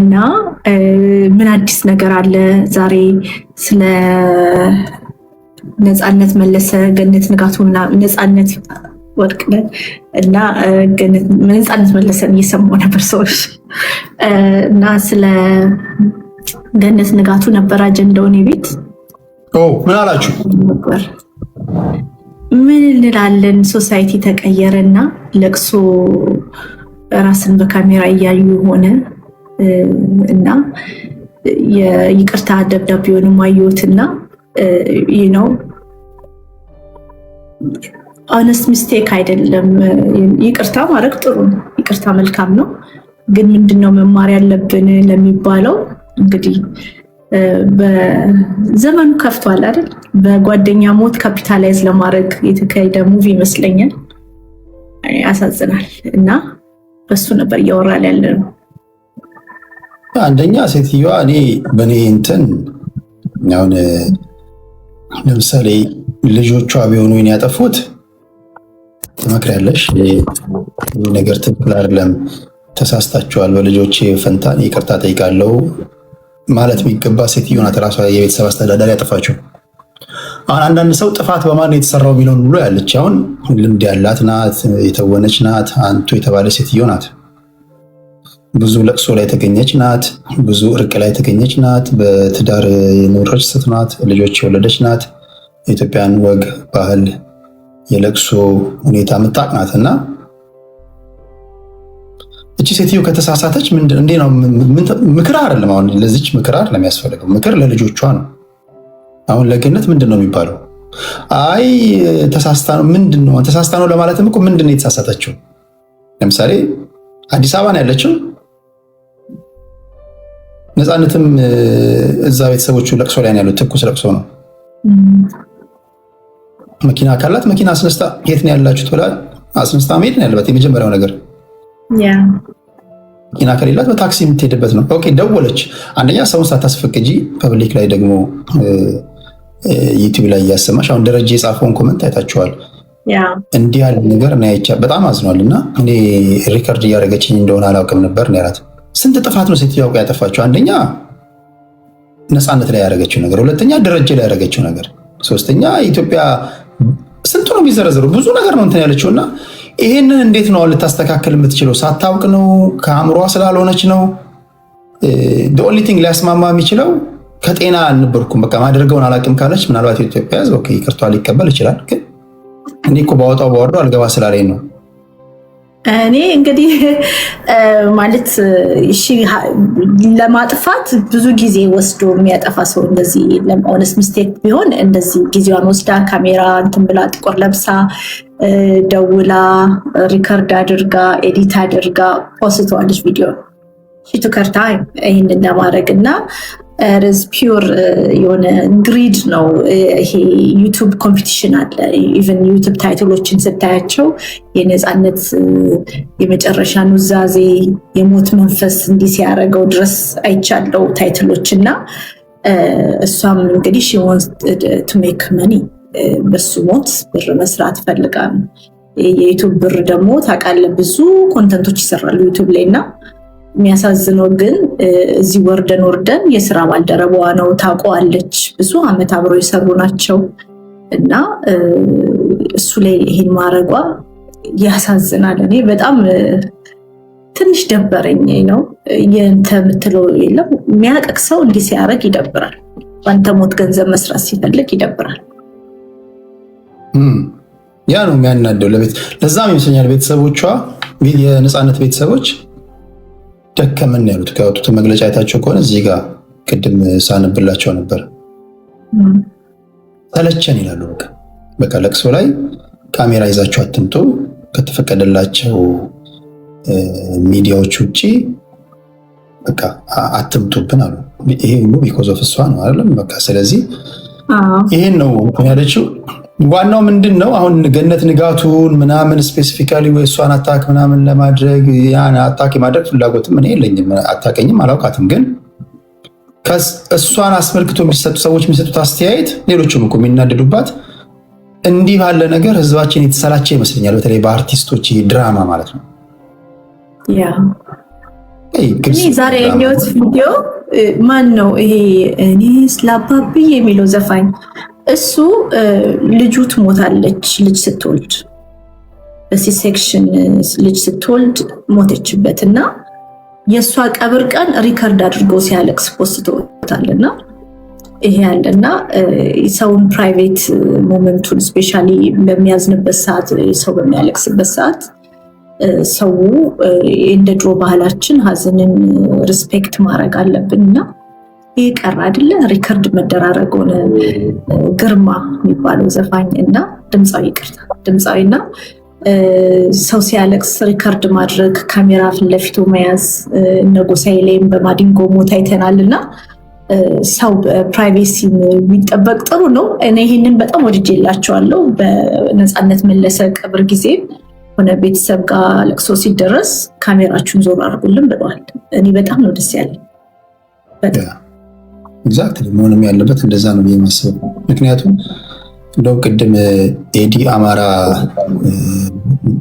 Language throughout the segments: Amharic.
እና ምን አዲስ ነገር አለ ዛሬ? ስለ ነፃነት መለሰ፣ ገነት ንጋቱና ነፃነት ወርቅነህ እና ነፃነት መለሰን እየሰማሁ ነበር ሰዎች እና ስለ ገነት ንጋቱ ነበር አጀንዳውን የቤት ምን አላችሁ? ምን እንላለን? ሶሳይቲ ተቀየረና ለቅሶ ራስን በካሜራ እያዩ ሆነ እና የይቅርታ ደብዳቤውንም አየሁትና ነው ኦነስት ሚስቴክ አይደለም። ይቅርታ ማድረግ ጥሩ ነው፣ ይቅርታ መልካም ነው። ግን ምንድነው መማር ያለብን ለሚባለው እንግዲህ በዘመኑ ከፍቷል አይደል? በጓደኛ ሞት ካፒታላይዝ ለማድረግ የተካሄደ ሙቪ ይመስለኛል። ያሳዝናል። እና በሱ ነበር እያወራል ያለ ነው። አንደኛ ሴትዮዋ በእኔ እንትን አሁን ለምሳሌ ልጆቿ ቢሆኑ ያጠፉት ትመክሪያለሽ፣ ነገር ትክክል አይደለም፣ ተሳስታችኋል፣ በልጆቼ ፈንታ ይቅርታ ጠይቃለሁ ማለት የሚገባ ሴትዮ ናት። ራሷ የቤተሰብ አስተዳዳሪ ያጠፋችው። አሁን አንዳንድ ሰው ጥፋት በማን የተሰራው የሚለውን ብሎ ያለች አሁን ልምድ ያላት ናት፣ የተወነች ናት፣ አንቱ የተባለች ሴትዮ ናት። ብዙ ለቅሶ ላይ የተገኘች ናት፣ ብዙ እርቅ ላይ የተገኘች ናት፣ በትዳር የኖረች ሴት ናት፣ ልጆች የወለደች ናት፣ የኢትዮጵያን ወግ ባህል የለቅሶ ሁኔታ ምታቅ ናት። እና እቺ ሴትዮ ከተሳሳተች እንዴ ነው? ምክር አይደለም አሁን ለዚች ምክር አይደለም የሚያስፈልገው፣ ምክር ለልጆቿ ነው። አሁን ለገነት ምንድን ነው የሚባለው? አይ ተሳስታ ነው። ምንድን ነው ተሳስታ ነው ለማለትም እኮ ምንድን ነው የተሳሳተችው? ለምሳሌ አዲስ አበባ ነው ያለችው። ነፃነትም እዛ ቤተሰቦቹ ለቅሶ ላይ ነው ያሉት። ትኩስ ለቅሶ ነው። መኪና ካላት መኪና አስነስታ የት ነው ያላችሁት ብላ አስነስታ መሄድ ነው ያለባት። የመጀመሪያው ነገር መኪና ከሌላት በታክሲ የምትሄድበት ነው። ኦኬ ደወለች። አንደኛ ሰውን ሳታስፈቅጂ ፐብሊክ ላይ ደግሞ ዩቲዩብ ላይ እያሰማሽ አሁን ደረጃ የጻፈውን ኮመንት አይታችኋል። እንዲህ ያለ ነገር እና አይቻ በጣም አዝኗል። እና እኔ ሪከርድ እያደረገችኝ እንደሆነ አላውቅም ነበር ነው ያላት። ስንት ጥፋት ነው ሴትዮ ያውቃ ያጠፋችው? አንደኛ ነፃነት ላይ ያደረገችው ነገር፣ ሁለተኛ ደረጃ ላይ ያደረገችው ነገር፣ ሶስተኛ ኢትዮጵያ ስንቱ ነው የሚዘረዘሩ ብዙ ነገር ነው እንትን ያለችው። እና ይሄንን እንዴት ነው ልታስተካከል የምትችለው? ሳታውቅ ነው? ከአእምሯ ስላልሆነች ነው? ኦንሊ ቲንግ ሊያስማማ የሚችለው ከጤና አልነበርኩም በቃ ማድረገውን አላውቅም ካለች ምናልባት የኢትዮጵያ ሕዝብ ኦኬ ይቅርታ ሊቀበል ይችላል። ግን እኔ እኮ ባወጣው አልገባ ስላለኝ ነው። እኔ እንግዲህ ማለት እሺ ለማጥፋት ብዙ ጊዜ ወስዶ የሚያጠፋ ሰው እንደዚህ ኦነስት ሚስቴክ ቢሆን እንደዚህ ጊዜዋን ወስዳ ካሜራ እንትን ብላ ጥቁር ለብሳ ደውላ ሪከርድ አድርጋ ኤዲት አድርጋ ፖስቷለች ቪዲዮ ሺቱ ከርታ ይህንን ለማድረግ እና ርዝ ፒውር የሆነ ግሪድ ነው። ይሄ ዩቱብ ኮምፒቲሽን አለ። ኢቨን ዩቱብ ታይትሎችን ስታያቸው የነፃነት የመጨረሻ ኑዛዜ የሞት መንፈስ እንዲህ ሲያደርገው ድረስ አይቻለው ታይትሎች እና እሷም እንግዲህ ሺ ዋንትስ ቱ ሜክ መኒ በሱ ሞት ብር መስራት ፈልጋ ነው። የዩቱብ ብር ደግሞ ታውቃለህ ብዙ ኮንተንቶች ይሰራሉ ዩቱብ ላይ እና የሚያሳዝነው ግን እዚህ ወርደን የስራ ባልደረባዋ ነው፣ ታውቀዋለች፣ ብዙ አመት አብረው የሰሩ ናቸው እና እሱ ላይ ይሄን ማድረጓ ያሳዝናል። እኔ በጣም ትንሽ ደበረኝ ነው። የእንተ የምትለው የለም የሚያቀቅ ሰው እንዲህ ሲያደርግ ይደብራል። በአንተ ሞት ገንዘብ መስራት ሲፈልግ ይደብራል። ያ ነው የሚያናደው። ለዛም ይመስለኛል ቤተሰቦቿ የነፃነት ቤተሰቦች ደከመን ያሉት። ከወጡት መግለጫ አይታቸው ከሆነ እዚህ ጋር ቅድም ሳነብላቸው ነበር። ተለቸን ይላሉ። በቃ ለቅሶ ላይ ካሜራ ይዛቸው አትምጡ፣ ከተፈቀደላቸው ሚዲያዎች ውጭ በቃ አትምጡብን አሉ። ይሄ ሁሉ ቢኮዝ ኦፍ እሷ ነው አይደለም። በቃ ስለዚህ ይሄን ነው ያለችው። ዋናው ምንድን ነው አሁን ገነት ንጋቱን ምናምን ስፔሲፊካሊ ወይ እሷን አታክ ምናምን ለማድረግ ያን አታክ የማድረግ ፍላጎትም እኔ የለኝም። አታቀኝም፣ አላውቃትም። ግን እሷን አስመልክቶ የሚሰጡ ሰዎች የሚሰጡት አስተያየት ሌሎችም እኮ የሚናደዱባት እንዲህ ባለ ነገር ህዝባችን የተሰላቸ ይመስለኛል። በተለይ በአርቲስቶች ድራማ ማለት ነው። ዛሬ ያየሁት ቪዲዮ ማን ነው ይሄ እኔ ስላባቢ የሚለው ዘፋኝ እሱ ልጁ ትሞታለች ልጅ ስትወልድ በሲ-ሴክሽን ልጅ ስትወልድ ሞተችበትና የእሷ ቀብር ቀን ሪከርድ አድርጎ ሲያለቅስ ፖስቶታልና ይሄ ያለና ሰውን ፕራይቬት ሞመንቱን ስፔሻሊ በሚያዝንበት ሰዓት ሰው በሚያለቅስበት ሰዓት ሰው እንደ ድሮ ባህላችን ሀዘንን ሪስፔክት ማድረግ አለብንና ይሄ ቀር አይደለ ሪከርድ መደራረግ ሆነ። ግርማ የሚባለው ዘፋኝ እና ድምፃዊ ይቅርታ ድምፃዊና ሰው ሲያለቅስ ሪከርድ ማድረግ ካሜራ ፊት ለፊቱ መያዝ እነ ጎሳዬ ላይም በማዲንጎ ሞት አይተናልና ሰው ፕራይቬሲ የሚጠበቅ ጥሩ ነው። እኔ ይህንን በጣም ወድጄላቸዋለሁ። በነፃነት መለሰ ቀብር ጊዜ ሆነ ቤተሰብ ጋር ለቅሶ ሲደረስ ካሜራችሁን ዞር አድርጉልን ብለዋል። እኔ በጣም ነው ደስ ያለኝ። ኤግዛክትሊ መሆንም ያለበት እንደዛ ነው የማስበው። ምክንያቱም እንደው ቅድም ኤዲ አማራ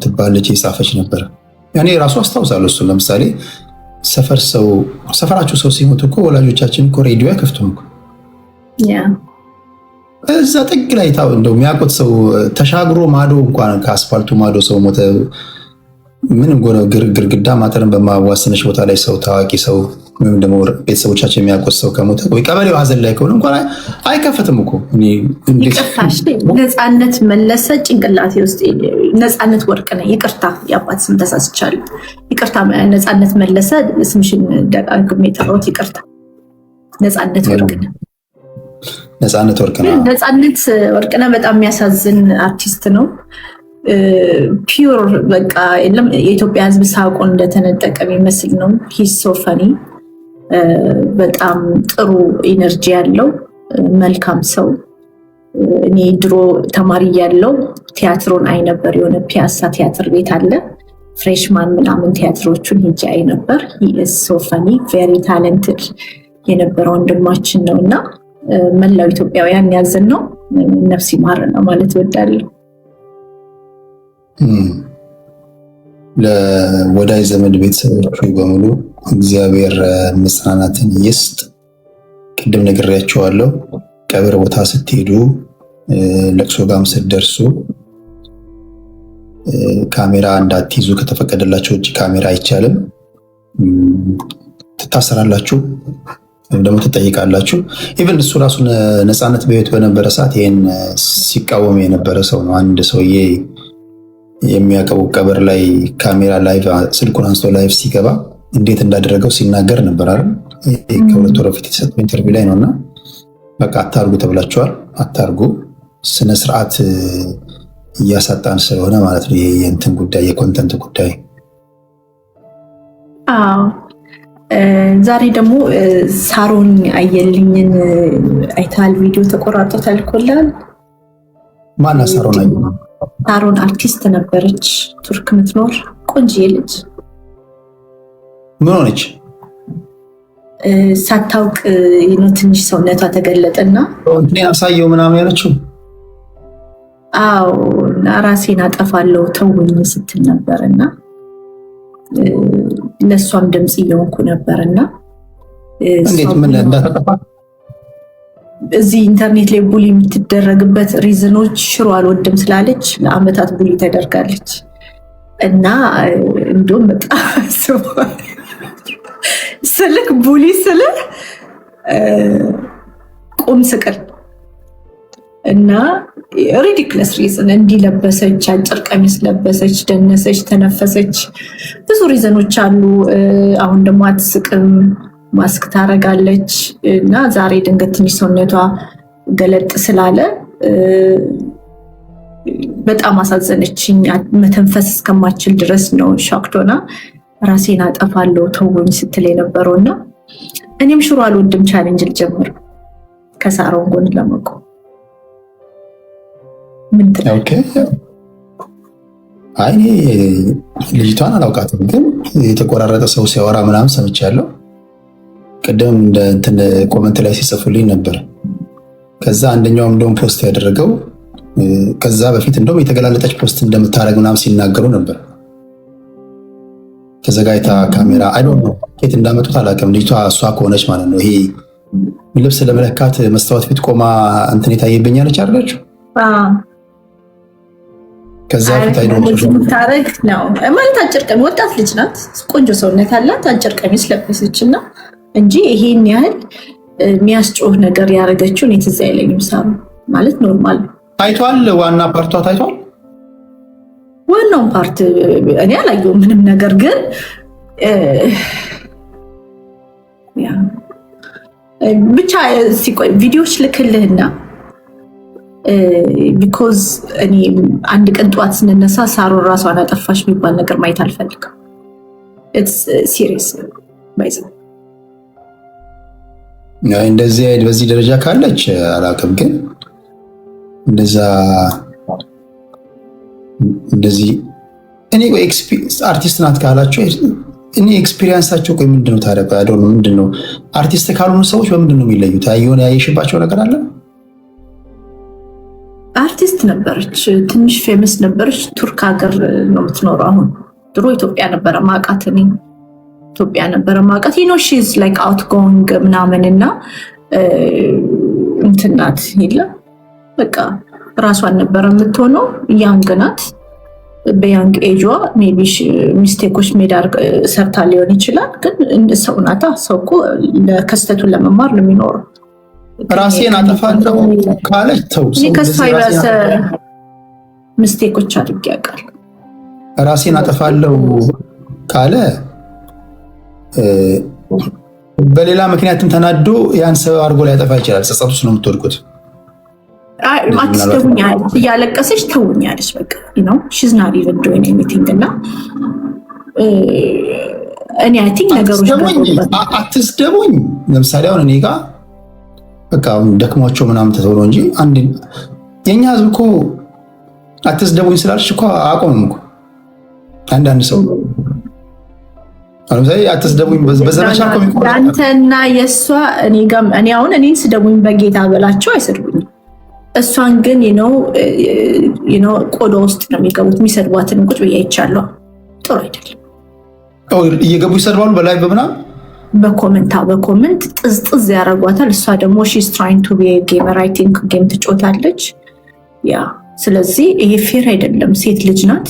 ትባለች የጻፈች ነበር። እኔ ራሱ አስታውሳለሁ። እሱ ለምሳሌ ሰፈራችሁ ሰው ሲሞት እኮ ወላጆቻችን እኮ ሬዲዮ አይከፍቱም እኮ እዛ ጥግ ላይ እንደው የሚያውቁት ሰው ተሻግሮ ማዶ እንኳን ከአስፋልቱ ማዶ ሰው ሞተ ምንም ግርግዳ ማጠርን በማዋስነሽ ቦታ ላይ ሰው ታዋቂ ሰው ወይም ደግሞ ቤተሰቦቻችን የሚያውቁት ሰው ከሞተ ወይ ቀበሌው ሀዘን ላይ ከሆነ እንኳን አይከፈትም እኮ። ነፃነት መለሰ ጭንቅላቴ ውስጥ ነፃነት ወርቅነህ ይቅርታ የአባት ስም ተሳስቻለሁ። ይቅርታ ነፃነት መለሰ ስምሽን ደጋግሜ የጠራሁት ይቅርታ። ነፃነት ወርቅነህ ነፃነት ወርቅነህ በጣም የሚያሳዝን አርቲስት ነው። ፒውር በቃ የለም የኢትዮጵያ ሕዝብ ሳቆ እንደተነጠቀ የሚመስል ነው። ሂስ ሶ ፈኒ በጣም ጥሩ ኢነርጂ ያለው መልካም ሰው። እኔ ድሮ ተማሪ ያለው ቲያትሮን አይ ነበር። የሆነ ፒያሳ ቲያትር ቤት አለ ፍሬሽማን ምናምን ቲያትሮቹን ሄጄ አይ ነበር። ሂስ ሶ ፈኒ ቬሪ ታለንትድ የነበረ ወንድማችን ነው እና መላው ኢትዮጵያውያን ያዘን ነው። ነፍስ ይማር ነው ማለት እወዳለሁ። ለወዳጅ ዘመድ ቤተሰቦቹ በሙሉ እግዚአብሔር መጽናናትን ይስጥ። ቅድም ነግሬያቸዋለሁ። ቀብር ቦታ ስትሄዱ ለቅሶ ጋም ስትደርሱ ካሜራ እንዳትይዙ፣ ከተፈቀደላችሁ ውጭ ካሜራ አይቻልም። ትታሰራላችሁ ወይም ደግሞ ትጠይቃላችሁ። ኢቨን እሱ ራሱ ነፃነት በህይወት በነበረ ሰዓት ይህን ሲቃወም የነበረ ሰው ነው። አንድ ሰውዬ የሚያቀቡ ቀብር ላይ ካሜራ ላይቭ ስልኩን አንስቶ ላይቭ ሲገባ እንዴት እንዳደረገው ሲናገር ነበር አይደል? ከሁለት ወር በፊት የተሰጠው ኢንተርቪው ላይ ነውና በቃ አታርጉ ተብላችኋል፣ አታርጉ። ስነ ስርዓት እያሳጣን ስለሆነ ማለት ነው። የእንትን ጉዳይ የኮንተንት ጉዳይ። አዎ ዛሬ ደግሞ ሳሮን አየልኝን አይታል ቪዲዮ ተቆራርጦ ተልኮላል። ማና ሳሮን አየልኝ? ሳሮን አርቲስት ነበረች፣ ቱርክ ምትኖር ቆንጆዬ ልጅ። ምን ሆነች? ሳታውቅ ትንሽ ሰውነቷ ተገለጠና እንትን ያሳየው ምናምን ያለችው። አዎ ራሴን አጠፋለሁ ተውኝ ስትል ነበርና ለሷም ድምጽ እየሆንኩ ነበርና እንዴት ምን እንዳተጠፋ እዚህ ኢንተርኔት ላይ ቡሊ የምትደረግበት ሪዝኖች ሽሮ አልወድም ስላለች ለአመታት ቡሊ ተደርጋለች እና እንደውም በጣም ስልክ ቡሊ ስልህ ቁም ስቅል እና ሪዲክለስ ሪዝን እንዲለበሰች አጭር ቀሚስ ለበሰች፣ ደነሰች፣ ተነፈሰች፣ ብዙ ሪዝኖች አሉ። አሁን ደግሞ አትስቅም፣ ማስክ ታረጋለች እና ዛሬ ድንገት ትንሽ ሰውነቷ ገለጥ ስላለ በጣም አሳዘነችኝ። መተንፈስ እስከማችል ድረስ ነው ሻክቶና ራሴን አጠፋለሁ ተውኝ ስትል የነበረውና እኔም ሽሮ አልወድም ቻሌንጅ ልጀምር ከሳሮን ጎን ለመቆም አይ ልጅቷን አላውቃትም፣ ግን የተቆራረጠ ሰው ሲያወራ ምናምን ሰምቻለሁ። ቅድም እንትን ኮመንት ላይ ሲጽፉልኝ ነበር። ከዛ አንደኛውም እንደውም ፖስት ያደረገው ከዛ በፊት እንደውም የተገላለጠች ፖስት እንደምታደርግ ምናምን ሲናገሩ ነበር። ተዘጋጅታ ካሜራ አይ ዶንት ኖ ከየት እንዳመጡት አላውቅም። ልጅቷ እሷ ከሆነች ማለት ነው ይሄ ልብስ ለመለካት መስታወት ፊት ቆማ እንትን የታየብኛለች አይደለች? ከዛ ፊት ታረግ ነው ማለት አጭር ቀሚስ ወጣት ልጅ ናት፣ ቆንጆ ሰውነት አላት። አጭር ቀሚስ ለበሰችና እንጂ ይሄን ያህል የሚያስጮህ ነገር ያደረገችው እኔ ትዝ አይለኝም። ሳሩ ማለት ኖርማል ታይቷል። ዋና ፓርቷ ታይቷል። ዋናውን ፓርት እኔ አላየሁም ምንም ነገር ግን ብቻ ሲቆይ ቪዲዮዎች ልክልህና ቢኮዝ እኔ አንድ ቀን ጠዋት ስንነሳ ሳሮን ራሷን አጠፋች የሚባል ነገር ማየት አልፈልግም። ኢትስ ሲሪየስ ባይዘ እንደዚህ በዚህ ደረጃ ካለች አላውቅም፣ ግን እንደዚህ እኔ አርቲስት ናት ካላቸው እኔ ኤክስፒሪየንሳቸው ቆይ ምንድነው ታዲያ? አይደው ምንድነው አርቲስት ካልሆኑ ሰዎች በምንድነው የሚለዩት? የሆነ ያየሽባቸው ነገር አለ? አርቲስት ነበረች፣ ትንሽ ፌመስ ነበረች። ቱርክ ሀገር ነው የምትኖረው አሁን። ድሮ ኢትዮጵያ ነበረ ማውቃት፣ እኔ ኢትዮጵያ ነበረ ማውቃት። ዩ ኖ ሺ ኢዝ ላይክ አውት ጎይንግ ምናምን እና እንትን ናት የለም በቃ ራሷን ነበረ የምትሆነው። ያንግ ናት። በያንግ ኤጇ ሜይ ቢ ሚስቴኮች ሰርታ ሊሆን ይችላል፣ ግን ሰው ናታ። ሰው እኮ ከስተቱን ለመማር ነው የሚኖረው። ራሴን አጠፋለሁ ካለች ተው። ከሷ የባሰ ሚስቴኮች አድርጌ ያውቃል። ራሴን አጠፋለሁ ካለ በሌላ ምክንያትም ተናዶ ያን ሰው አድርጎ ሊያጠፋ ይችላል። ጸጸት ውስጥ ነው የምትወድቁት። አትስደቡኛለች፣ እያለቀሰች ተውኛለች። በቃ ነው she's not even doing anything እና እኔ አይ ቲንክ ነገሮች አትስደቡኝ። ለምሳሌ አሁን እኔ ጋር በቃ ደክሟቸው ምናምን ተተውሎ እንጂ አንድ የኛ ህዝብ እኮ አትስደቡኝ ስላልሽ እኮ አቆምም እኮ አንዳንድ ሰው ለምሳሌ አትስደቡኝ በዘመቻ እኮ የሚቆም አንተና የሷ እኔ አሁን እኔን ስደቡኝ በጌታ በላቸው አይሰድቡኝም። እሷን ግን ቆዳ ውስጥ ነው የሚገቡት። የሚሰድቧትን ቁጭ ብዬ አይቻለሁ። ጥሩ አይደለም። እየገቡ ይሰድባሉ በላይ በምናምን በኮመንት ጥዝጥዝ ያደርጓታል። እሷ ደግሞ ሺስ ትራይንግ ቱ ቢ ጌመር አይ ቲንክ ጌም ትጮታለች። ያ ስለዚህ ይሄ ፌር አይደለም። ሴት ልጅ ናት።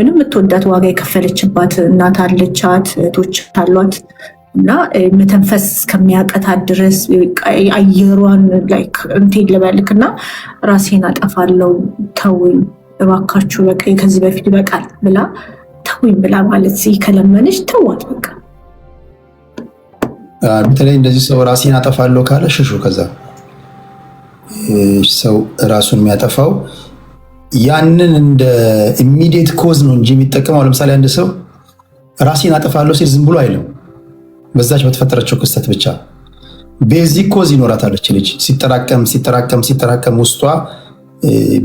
የምትወዳት ዋጋ የከፈለችባት እናት አለቻት፣ እህቶች አሏት እና መተንፈስ እስከሚያቀታት ድረስ አየሯን ላይክ እንትን ልበልክ እና ራሴን አጠፋለሁ ተውኝ እባካችሁ በቃ ከዚህ በፊት በቃል ብላ ተውኝ ብላ ማለት ከለመነች ተዋት በቃ። በተለይ እንደዚህ ሰው ራሴን አጠፋለሁ ካለ ሽሹ። ከዛ ሰው ራሱን የሚያጠፋው ያንን እንደ ኢሚዲየት ኮዝ ነው እንጂ የሚጠቀመው። ለምሳሌ አንድ ሰው ራሴን አጠፋለሁ ሲል ዝም ብሎ አይልም። በዛች በተፈጠረችው ክስተት ብቻ ቤዚክ ኮዝ ይኖራታለች ልጅ። ሲጠራቀም ውስጧ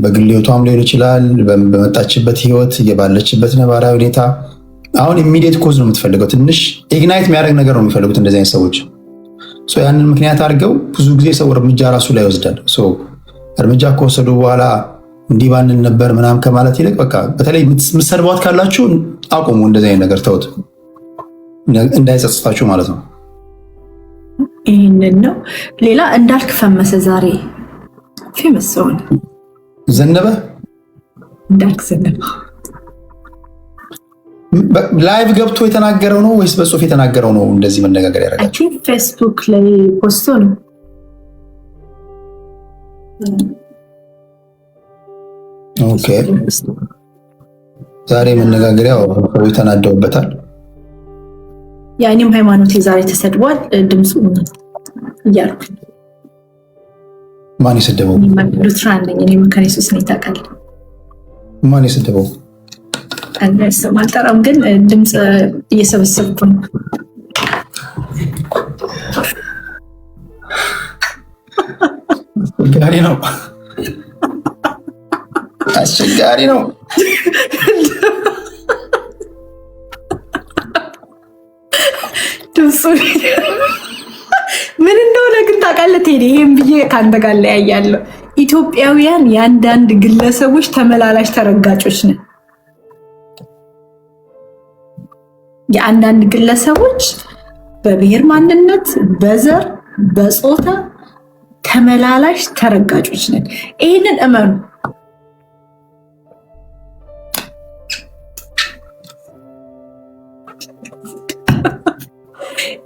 በግል ህይወቷም ሊሆን ይችላል፣ በመጣችበት ህይወት፣ ባለችበት ነባራዊ ሁኔታ አሁን ኢሚዲየት ኮዝ ነው የምትፈልገው። ትንሽ ኢግናይት የሚያደርግ ነገር ነው የሚፈልጉት እንደዚህ አይነት ሰዎች። ያንን ምክንያት አድርገው ብዙ ጊዜ ሰው እርምጃ ራሱ ላይ ይወስዳል። እርምጃ ከወሰዱ በኋላ እንዲህ ባንን ነበር ምናምን ከማለት ይልቅ በቃ በተለይ የምትሰድቧት ካላችሁ አቁሙ። እንደዚህ አይነት ነገር ተውት፣ እንዳይጸጽታችሁ ማለት ነው። ይህንን ነው። ሌላ እንዳልክ ፈመሰ ዛሬ ፌመስ ሰውን ዘነበ እንዳልክ ዘነበ ላይቭ ገብቶ የተናገረው ነው ወይስ በጽሁፍ የተናገረው ነው? እንደዚህ መነጋገር ያደረጋችሁ ፌስቡክ ላይ ፖስቶ ነው። ኦኬ ዛሬ መነጋገሪያው ሰዎች ተናደውበታል። ያኔም ሃይማኖቴ ዛሬ ተሰድቧል። ድምፁ እያልኩ ማን የሰደበው? ሉትራን ነኝ እኔ መካነ ኢየሱስ ነኝ። ታውቃለህ? ማን የሰደበው? ስም አልጠራም፣ ግን ድምፅ እየሰበሰብኩ ነው። አስቸጋሪ ነው፣ አስቸጋሪ ነው። ድምፁ ምን እንደሆነ ግን ታውቃለህ ቴዲ? ይሄን ብዬ ከአንተ ጋር ለያያለሁ። ኢትዮጵያውያን የአንዳንድ ግለሰቦች ተመላላሽ ተረጋጮች ነን። የአንዳንድ ግለሰቦች በብሔር ማንነት፣ በዘር፣ በጾታ ተመላላሽ ተረጋጮች ነን። ይህንን እመኑ።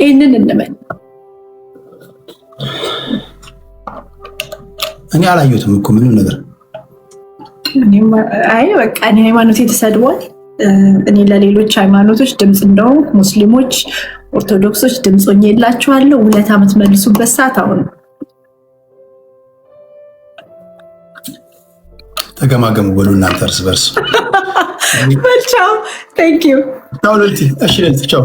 ይህንን እንመን። እኔ አላየሁትም እኮ ምንም ነገር። አይ በቃ እኔ ሃይማኖቴ ተሰድቧል። እኔ ለሌሎች ሃይማኖቶች ድምፅ እንደውም ሙስሊሞች፣ ኦርቶዶክሶች ድምፅ ሆኜላችኋለሁ። 2 ዓመት መልሱበት ሰዓት አሁን ተገማገሙ በሉ እናንተ እርስ በርስ። ቻው። ቴንክ ዩ። ቻው ሉሊት። እሺ ሉሊት ቻው።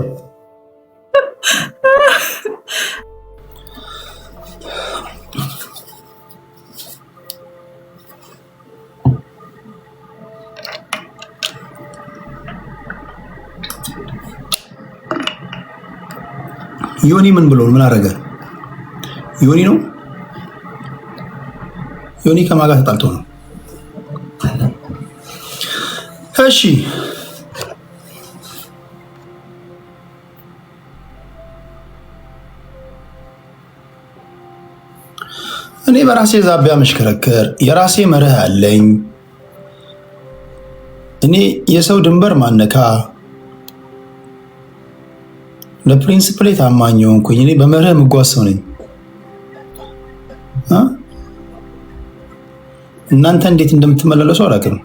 ዮኒ ምን ብሎ ምን አደረገ? ዮኒ ነው ዮኒ ከማን ጋር ተጣልቶ ነው? እሺ እኔ በራሴ ዛቢያ መሽከረከር የራሴ መርህ አለኝ። እኔ የሰው ድንበር ማነካ ለፕሪንሲፕል ታማኝ ሆንኩኝ። እኔ በመርህ የምጓዝ ሰው ነኝ። እናንተ እንዴት እንደምትመላለሱ አላውቅም።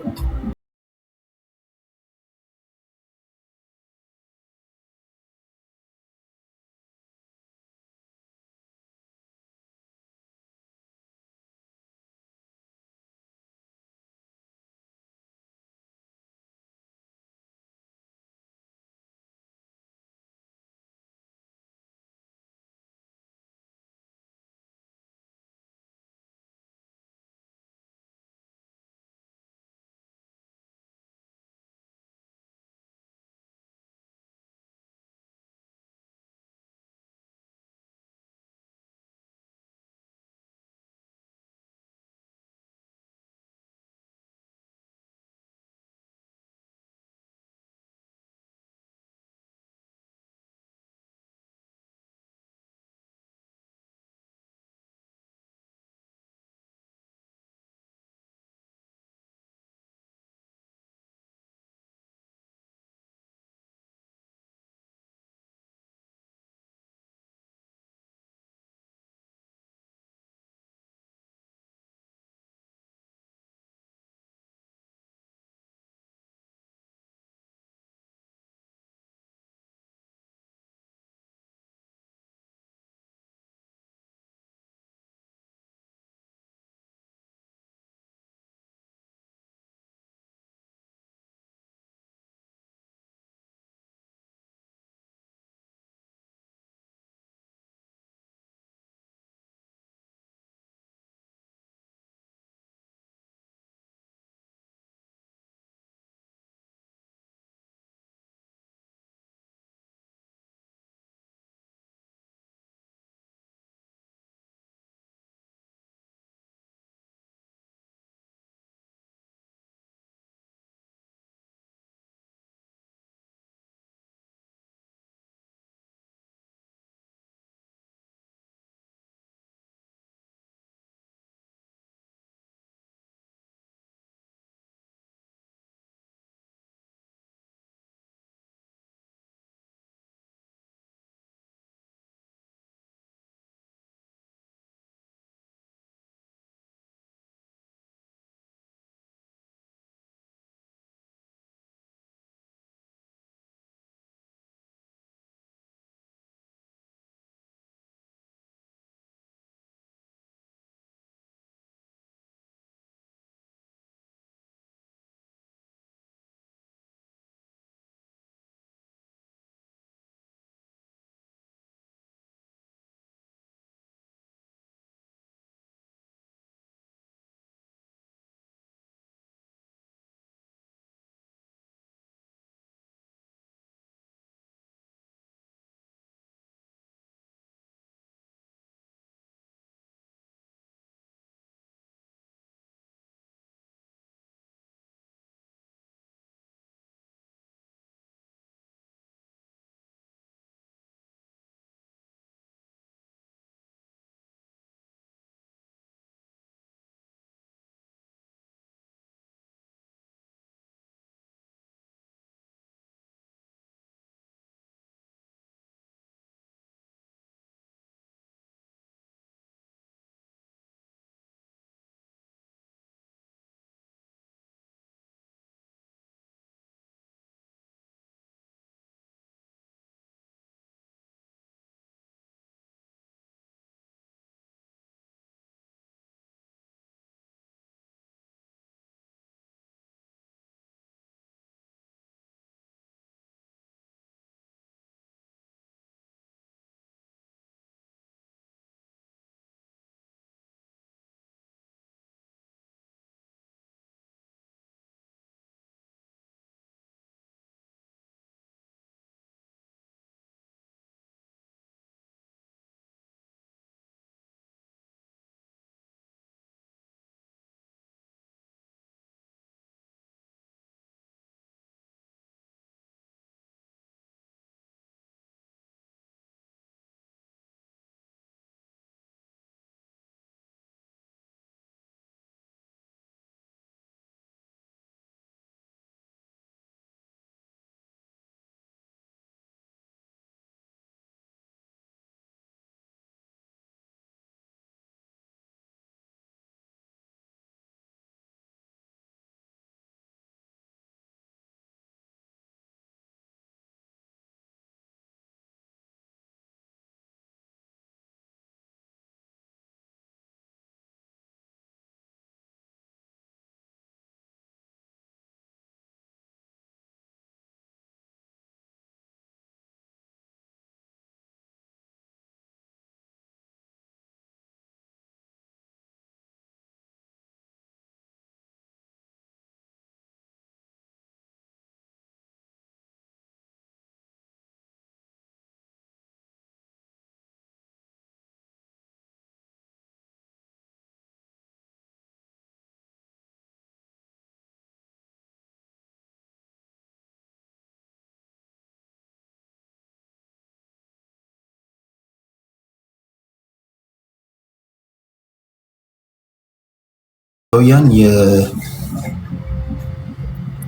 ኢትዮጵያውያን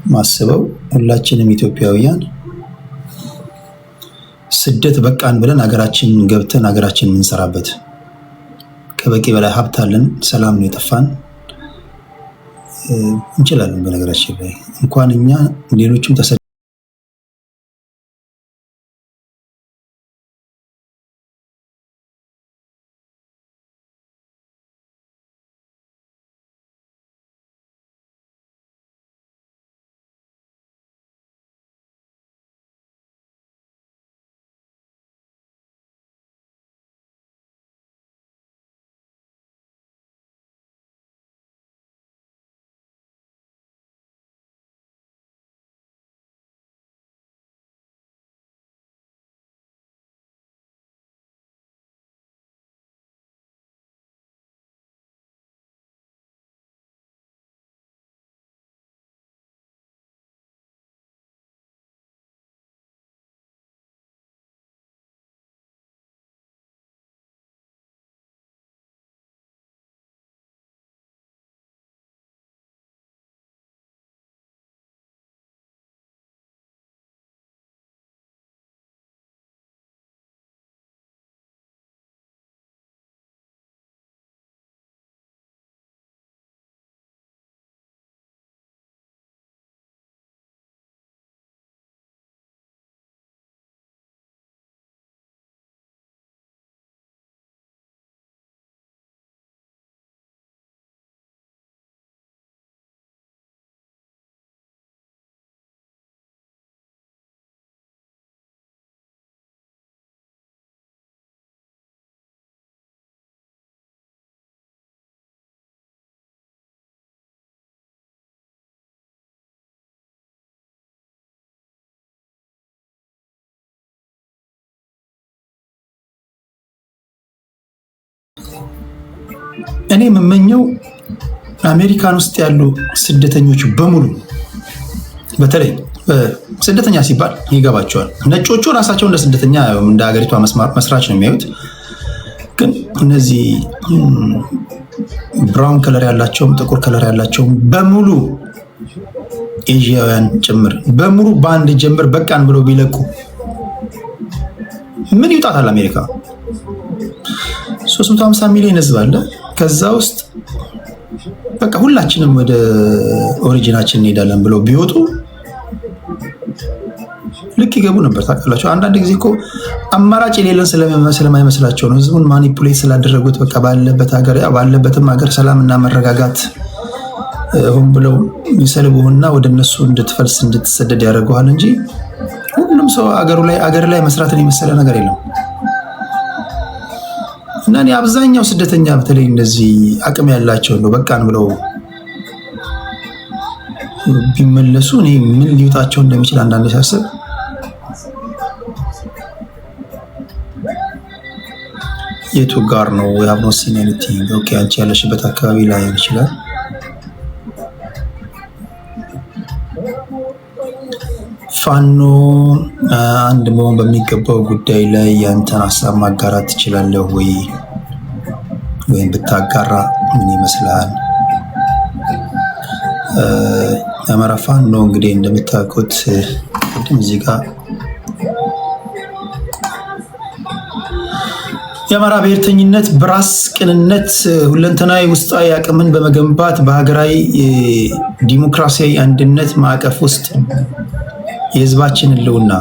የማስበው ሁላችንም ኢትዮጵያውያን ስደት በቃን ብለን ሀገራችን ገብተን ሀገራችን የምንሰራበት ከበቂ በላይ ሀብት አለን። ሰላም ነው የጠፋን እንችላለን። በነገራችን ላይ እንኳን እኛ ሌሎችም እኔ የምመኘው አሜሪካን ውስጥ ያሉ ስደተኞች በሙሉ በተለይ ስደተኛ ሲባል ይገባቸዋል። ነጮቹ ራሳቸው እንደ ስደተኛ እንደ ሀገሪቷ መስራች ነው የሚያዩት። ግን እነዚህ ብራውን ከለር ያላቸውም ጥቁር ከለር ያላቸውም በሙሉ ኤዥያውያን ጭምር በሙሉ በአንድ ጀምር በቃን ብለው ቢለቁ ምን ይውጣታል? አሜሪካ 350 ሚሊዮን ህዝብ አለ። ከዛ ውስጥ በቃ ሁላችንም ወደ ኦሪጂናችን እንሄዳለን ብለው ቢወጡ ልክ ይገቡ ነበር። ታውቃላችሁ አንዳንድ ጊዜ እኮ አማራጭ የሌለን ስለማይመስላቸው ነው ህዝቡን ማኒፑሌት ስላደረጉት በቃ ባለበትም ሀገር ሰላምና መረጋጋት ሆን ብለው ይሰልቡህና ወደ እነሱ እንድትፈልስ እንድትሰደድ ያደርገዋል እንጂ ሁሉም ሰው አገር ላይ መስራትን የመሰለ ነገር የለም። እና እኔ አብዛኛው ስደተኛ በተለይ እንደዚህ አቅም ያላቸው ነው በቃን ብለው ቢመለሱ እኔ ምን ሊውጣቸው እንደሚችል አንዳንዴ ሳስብ የቱ ጋር ነው ያብኖ ሲኒቲ ኦኬ አንቺ ያለሽበት አካባቢ ላይ ይችላል። ፋኖ አንድ መሆን በሚገባው ጉዳይ ላይ ያንተን ሀሳብ ማጋራት ትችላለህ ወይ? ወይም ብታጋራ ምን ይመስላል? የአማራ ፋኖ እንግዲህ እንደምታውቁት ቅድም እዚህ ጋር የአማራ ብሔርተኝነት በራስ ቅንነት ሁለንተናዊ ውስጣዊ አቅምን በመገንባት በሀገራዊ ዲሞክራሲያዊ አንድነት ማዕቀፍ ውስጥ የህዝባችን ህልውና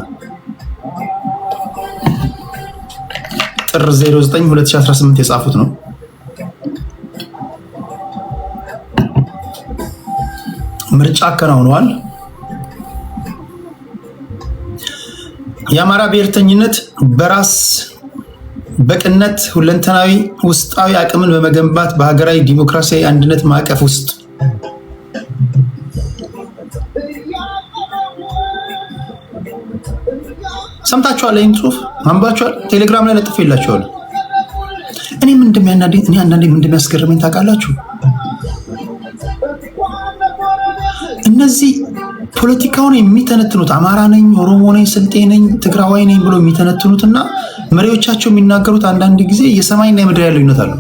ጥር 09 2018 የጻፉት ነው። ምርጫ አከናውነዋል። የአማራ ብሔርተኝነት በራስ በቅንነት ሁለንተናዊ ውስጣዊ አቅምን በመገንባት በሀገራዊ ዲሞክራሲያዊ አንድነት ማዕቀፍ ውስጥ ሰምታችኋል። ይህን ጽሁፍ አንባችኋል። ቴሌግራም ላይ ለጥፌላችኋል። እኔ አንዳንዴ ምን እንደሚያስገርመኝ ታውቃላችሁ? እነዚህ ፖለቲካውን የሚተነትኑት አማራ ነኝ፣ ኦሮሞ ነኝ፣ ስልጤ ነኝ፣ ትግራዋይ ነኝ ብሎ የሚተነትኑትና መሪዎቻቸው የሚናገሩት አንዳንድ ጊዜ የሰማይና የምድር ያለው ልዩነት አለው።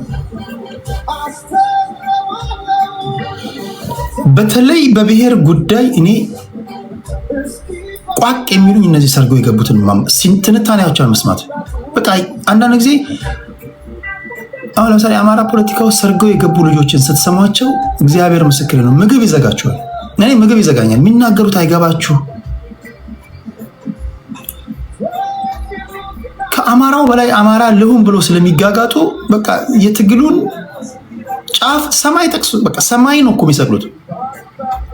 በተለይ በብሔር ጉዳይ እኔ ቋቅ የሚሉኝ እነዚህ ሰርገው የገቡትን ትንታኔያቸውን መስማት በቃ አንዳንድ ጊዜ አሁን ለምሳሌ አማራ ፖለቲካው ሰርገው የገቡ ልጆችን ስትሰማቸው እግዚአብሔር ምስክር ነው ምግብ ይዘጋቸዋል። እኔ ምግብ ይዘጋኛል። የሚናገሩት አይገባችሁ። ከአማራው በላይ አማራ ልሁን ብሎ ስለሚጋጋጡ በቃ የትግሉን ጫፍ ሰማይ ጠቅሱ በቃ ሰማይ ነው እኮ የሚሰቅሉት።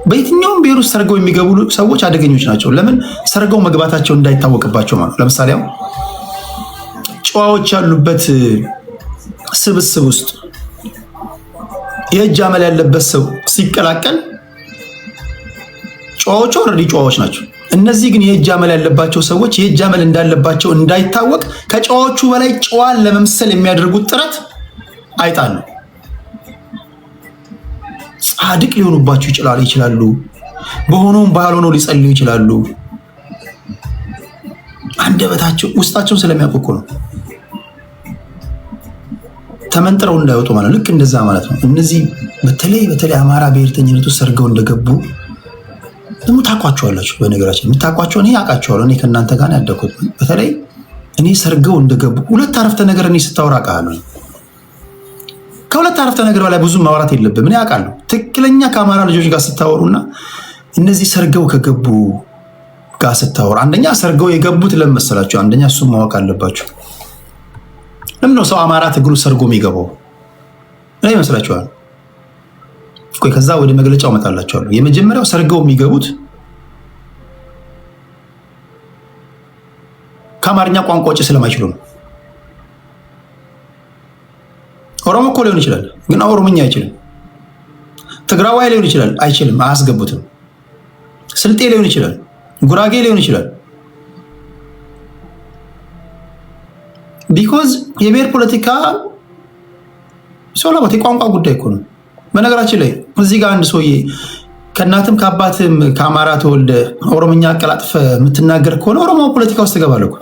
በየትኛውም ብሔር ውስጥ ሰርገው የሚገቡ ሰዎች አደገኞች ናቸው። ለምን ሰርገው መግባታቸው እንዳይታወቅባቸው ማለት ለምሳሌ ጨዋዎች ያሉበት ስብስብ ውስጥ የእጅ አመል ያለበት ሰው ሲቀላቀል ጨዋዎቹ ኦልሬዲ ጨዋዎች ናቸው። እነዚህ ግን የእጅ አመል ያለባቸው ሰዎች የእጅ አመል እንዳለባቸው እንዳይታወቅ ከጨዋዎቹ በላይ ጨዋን ለመምሰል የሚያደርጉት ጥረት አይጣሉ። ጻድቅ ሊሆኑባቸው ይችላሉ። በሆነውም ባልሆነው ሊጸልዩ ይችላሉ። አንደበታቸው ውስጣቸውን ስለሚያውቁ እኮ ነው ተመንጥረው እንዳይወጡ ማለት ልክ እንደዛ ማለት ነው። እነዚህ በተለይ አማራ ብሔርተኝነቱ ሰርገው እንደገቡ ደግሞ ታቋቸዋላችሁ። በነገራችን የምታቋቸው እኔ አውቃቸዋለሁ። እኔ ከእናንተ ጋር ያደኩት በተለይ እኔ ሰርገው እንደገቡ ሁለት አረፍተ ነገር እኔ ስታወራ አውቃለሁ። ከሁለት አረፍተ ነገር በላይ ብዙ ማውራት የለብም። እኔ አውቃለሁ። ትክክለኛ ከአማራ ልጆች ጋር ስታወሩና እነዚህ ሰርገው ከገቡ ጋር ስታወሩ አንደኛ ሰርገው የገቡት ለምን መሰላችሁ? አንደኛ እሱም ማወቅ አለባችሁ። ለምን ነው ሰው አማራ ትግሉ ሰርጎ የሚገባው? እኔ ይመስላችኋል? ቆይ ከዛ ወደ መግለጫው እመጣላችኋለሁ። የመጀመሪያው ሰርገው የሚገቡት ከአማርኛ ቋንቋ ውጭ ስለማይችሉ ነው። ኦሮሞ እኮ ሊሆን ይችላል፣ ግን ኦሮምኛ አይችልም። ትግራዋይ ሊሆን ይችላል፣ አይችልም፣ አያስገቡትም። ስልጤ ሊሆን ይችላል፣ ጉራጌ ሊሆን ይችላል። ቢኮዝ የብሔር ፖለቲካ ሶላቦት የቋንቋ ጉዳይ እኮ ነው። በነገራችን ላይ እዚህ ጋር አንድ ሰውዬ ከእናትም ከአባትም ከአማራ ተወልደ ኦሮምኛ አቀላጥፈ የምትናገር ከሆነ ኦሮሞ ፖለቲካ ውስጥ ትገባለህ እኮ።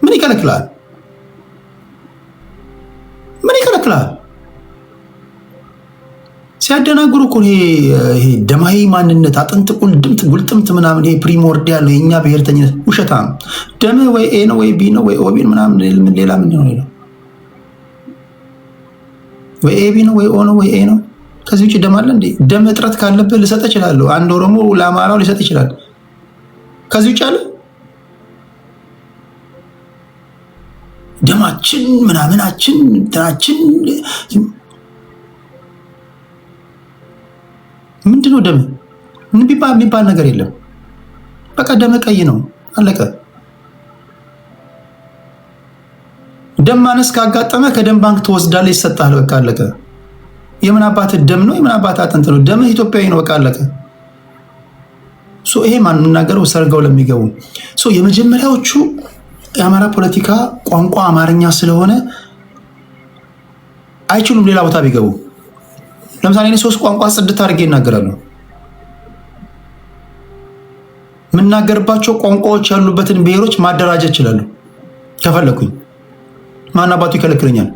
ምን ይከለክላል? ምን ይከለክላል? ሲያደናግሩ እኮ ይሄ ደማዊ ማንነት አጥንት ጉልጥምት ምናምን ይሄ ፕሪሞርዲያል የእኛ ብሔርተኝነት ውሸታም። ደም ወይ ኤ ነው ወይ ቢ ነው ወይ ኦቢ ምናምን ሌላ ምን ነው? ወይ ኤ ቢ ነው ወይ ኦ ነው ወይ ኤ ነው። ከዚህ ውጭ ደም አለ እንዴ? ደም እጥረት ካለብህ ልሰጥ እችላለሁ። አንድ ኦሮሞ ለአማራው ሊሰጥ ይችላል። ከዚህ ውጭ አለ? ደማችን ምናምናችን እንትናችን ምንድነው? ደም ምን የሚባል ነገር የለም። በቃ ደም ቀይ ነው፣ አለቀ። ደም ማነስ ካጋጠመ ከደም ባንክ ትወስዳለህ፣ ይሰጣል። በቃ አለቀ። የምን አባት ደም ነው? የምን አባት አጥንት ነው? ደም ኢትዮጵያዊ ነው። በቃ አለቀ። ይሄ ማን የምናገረው ሰርገው ለሚገቡ የመጀመሪያዎቹ የአማራ ፖለቲካ ቋንቋ አማርኛ ስለሆነ አይችሉም። ሌላ ቦታ ቢገቡ ለምሳሌ እኔ 3 ቋንቋ ጽድት አድርጌ ይናገራሉ። የምናገርባቸው ቋንቋዎች ያሉበትን ብሔሮች ማደራጀት ይችላሉ ከፈለኩኝ። ማን አባቱ ይከለክለኛል?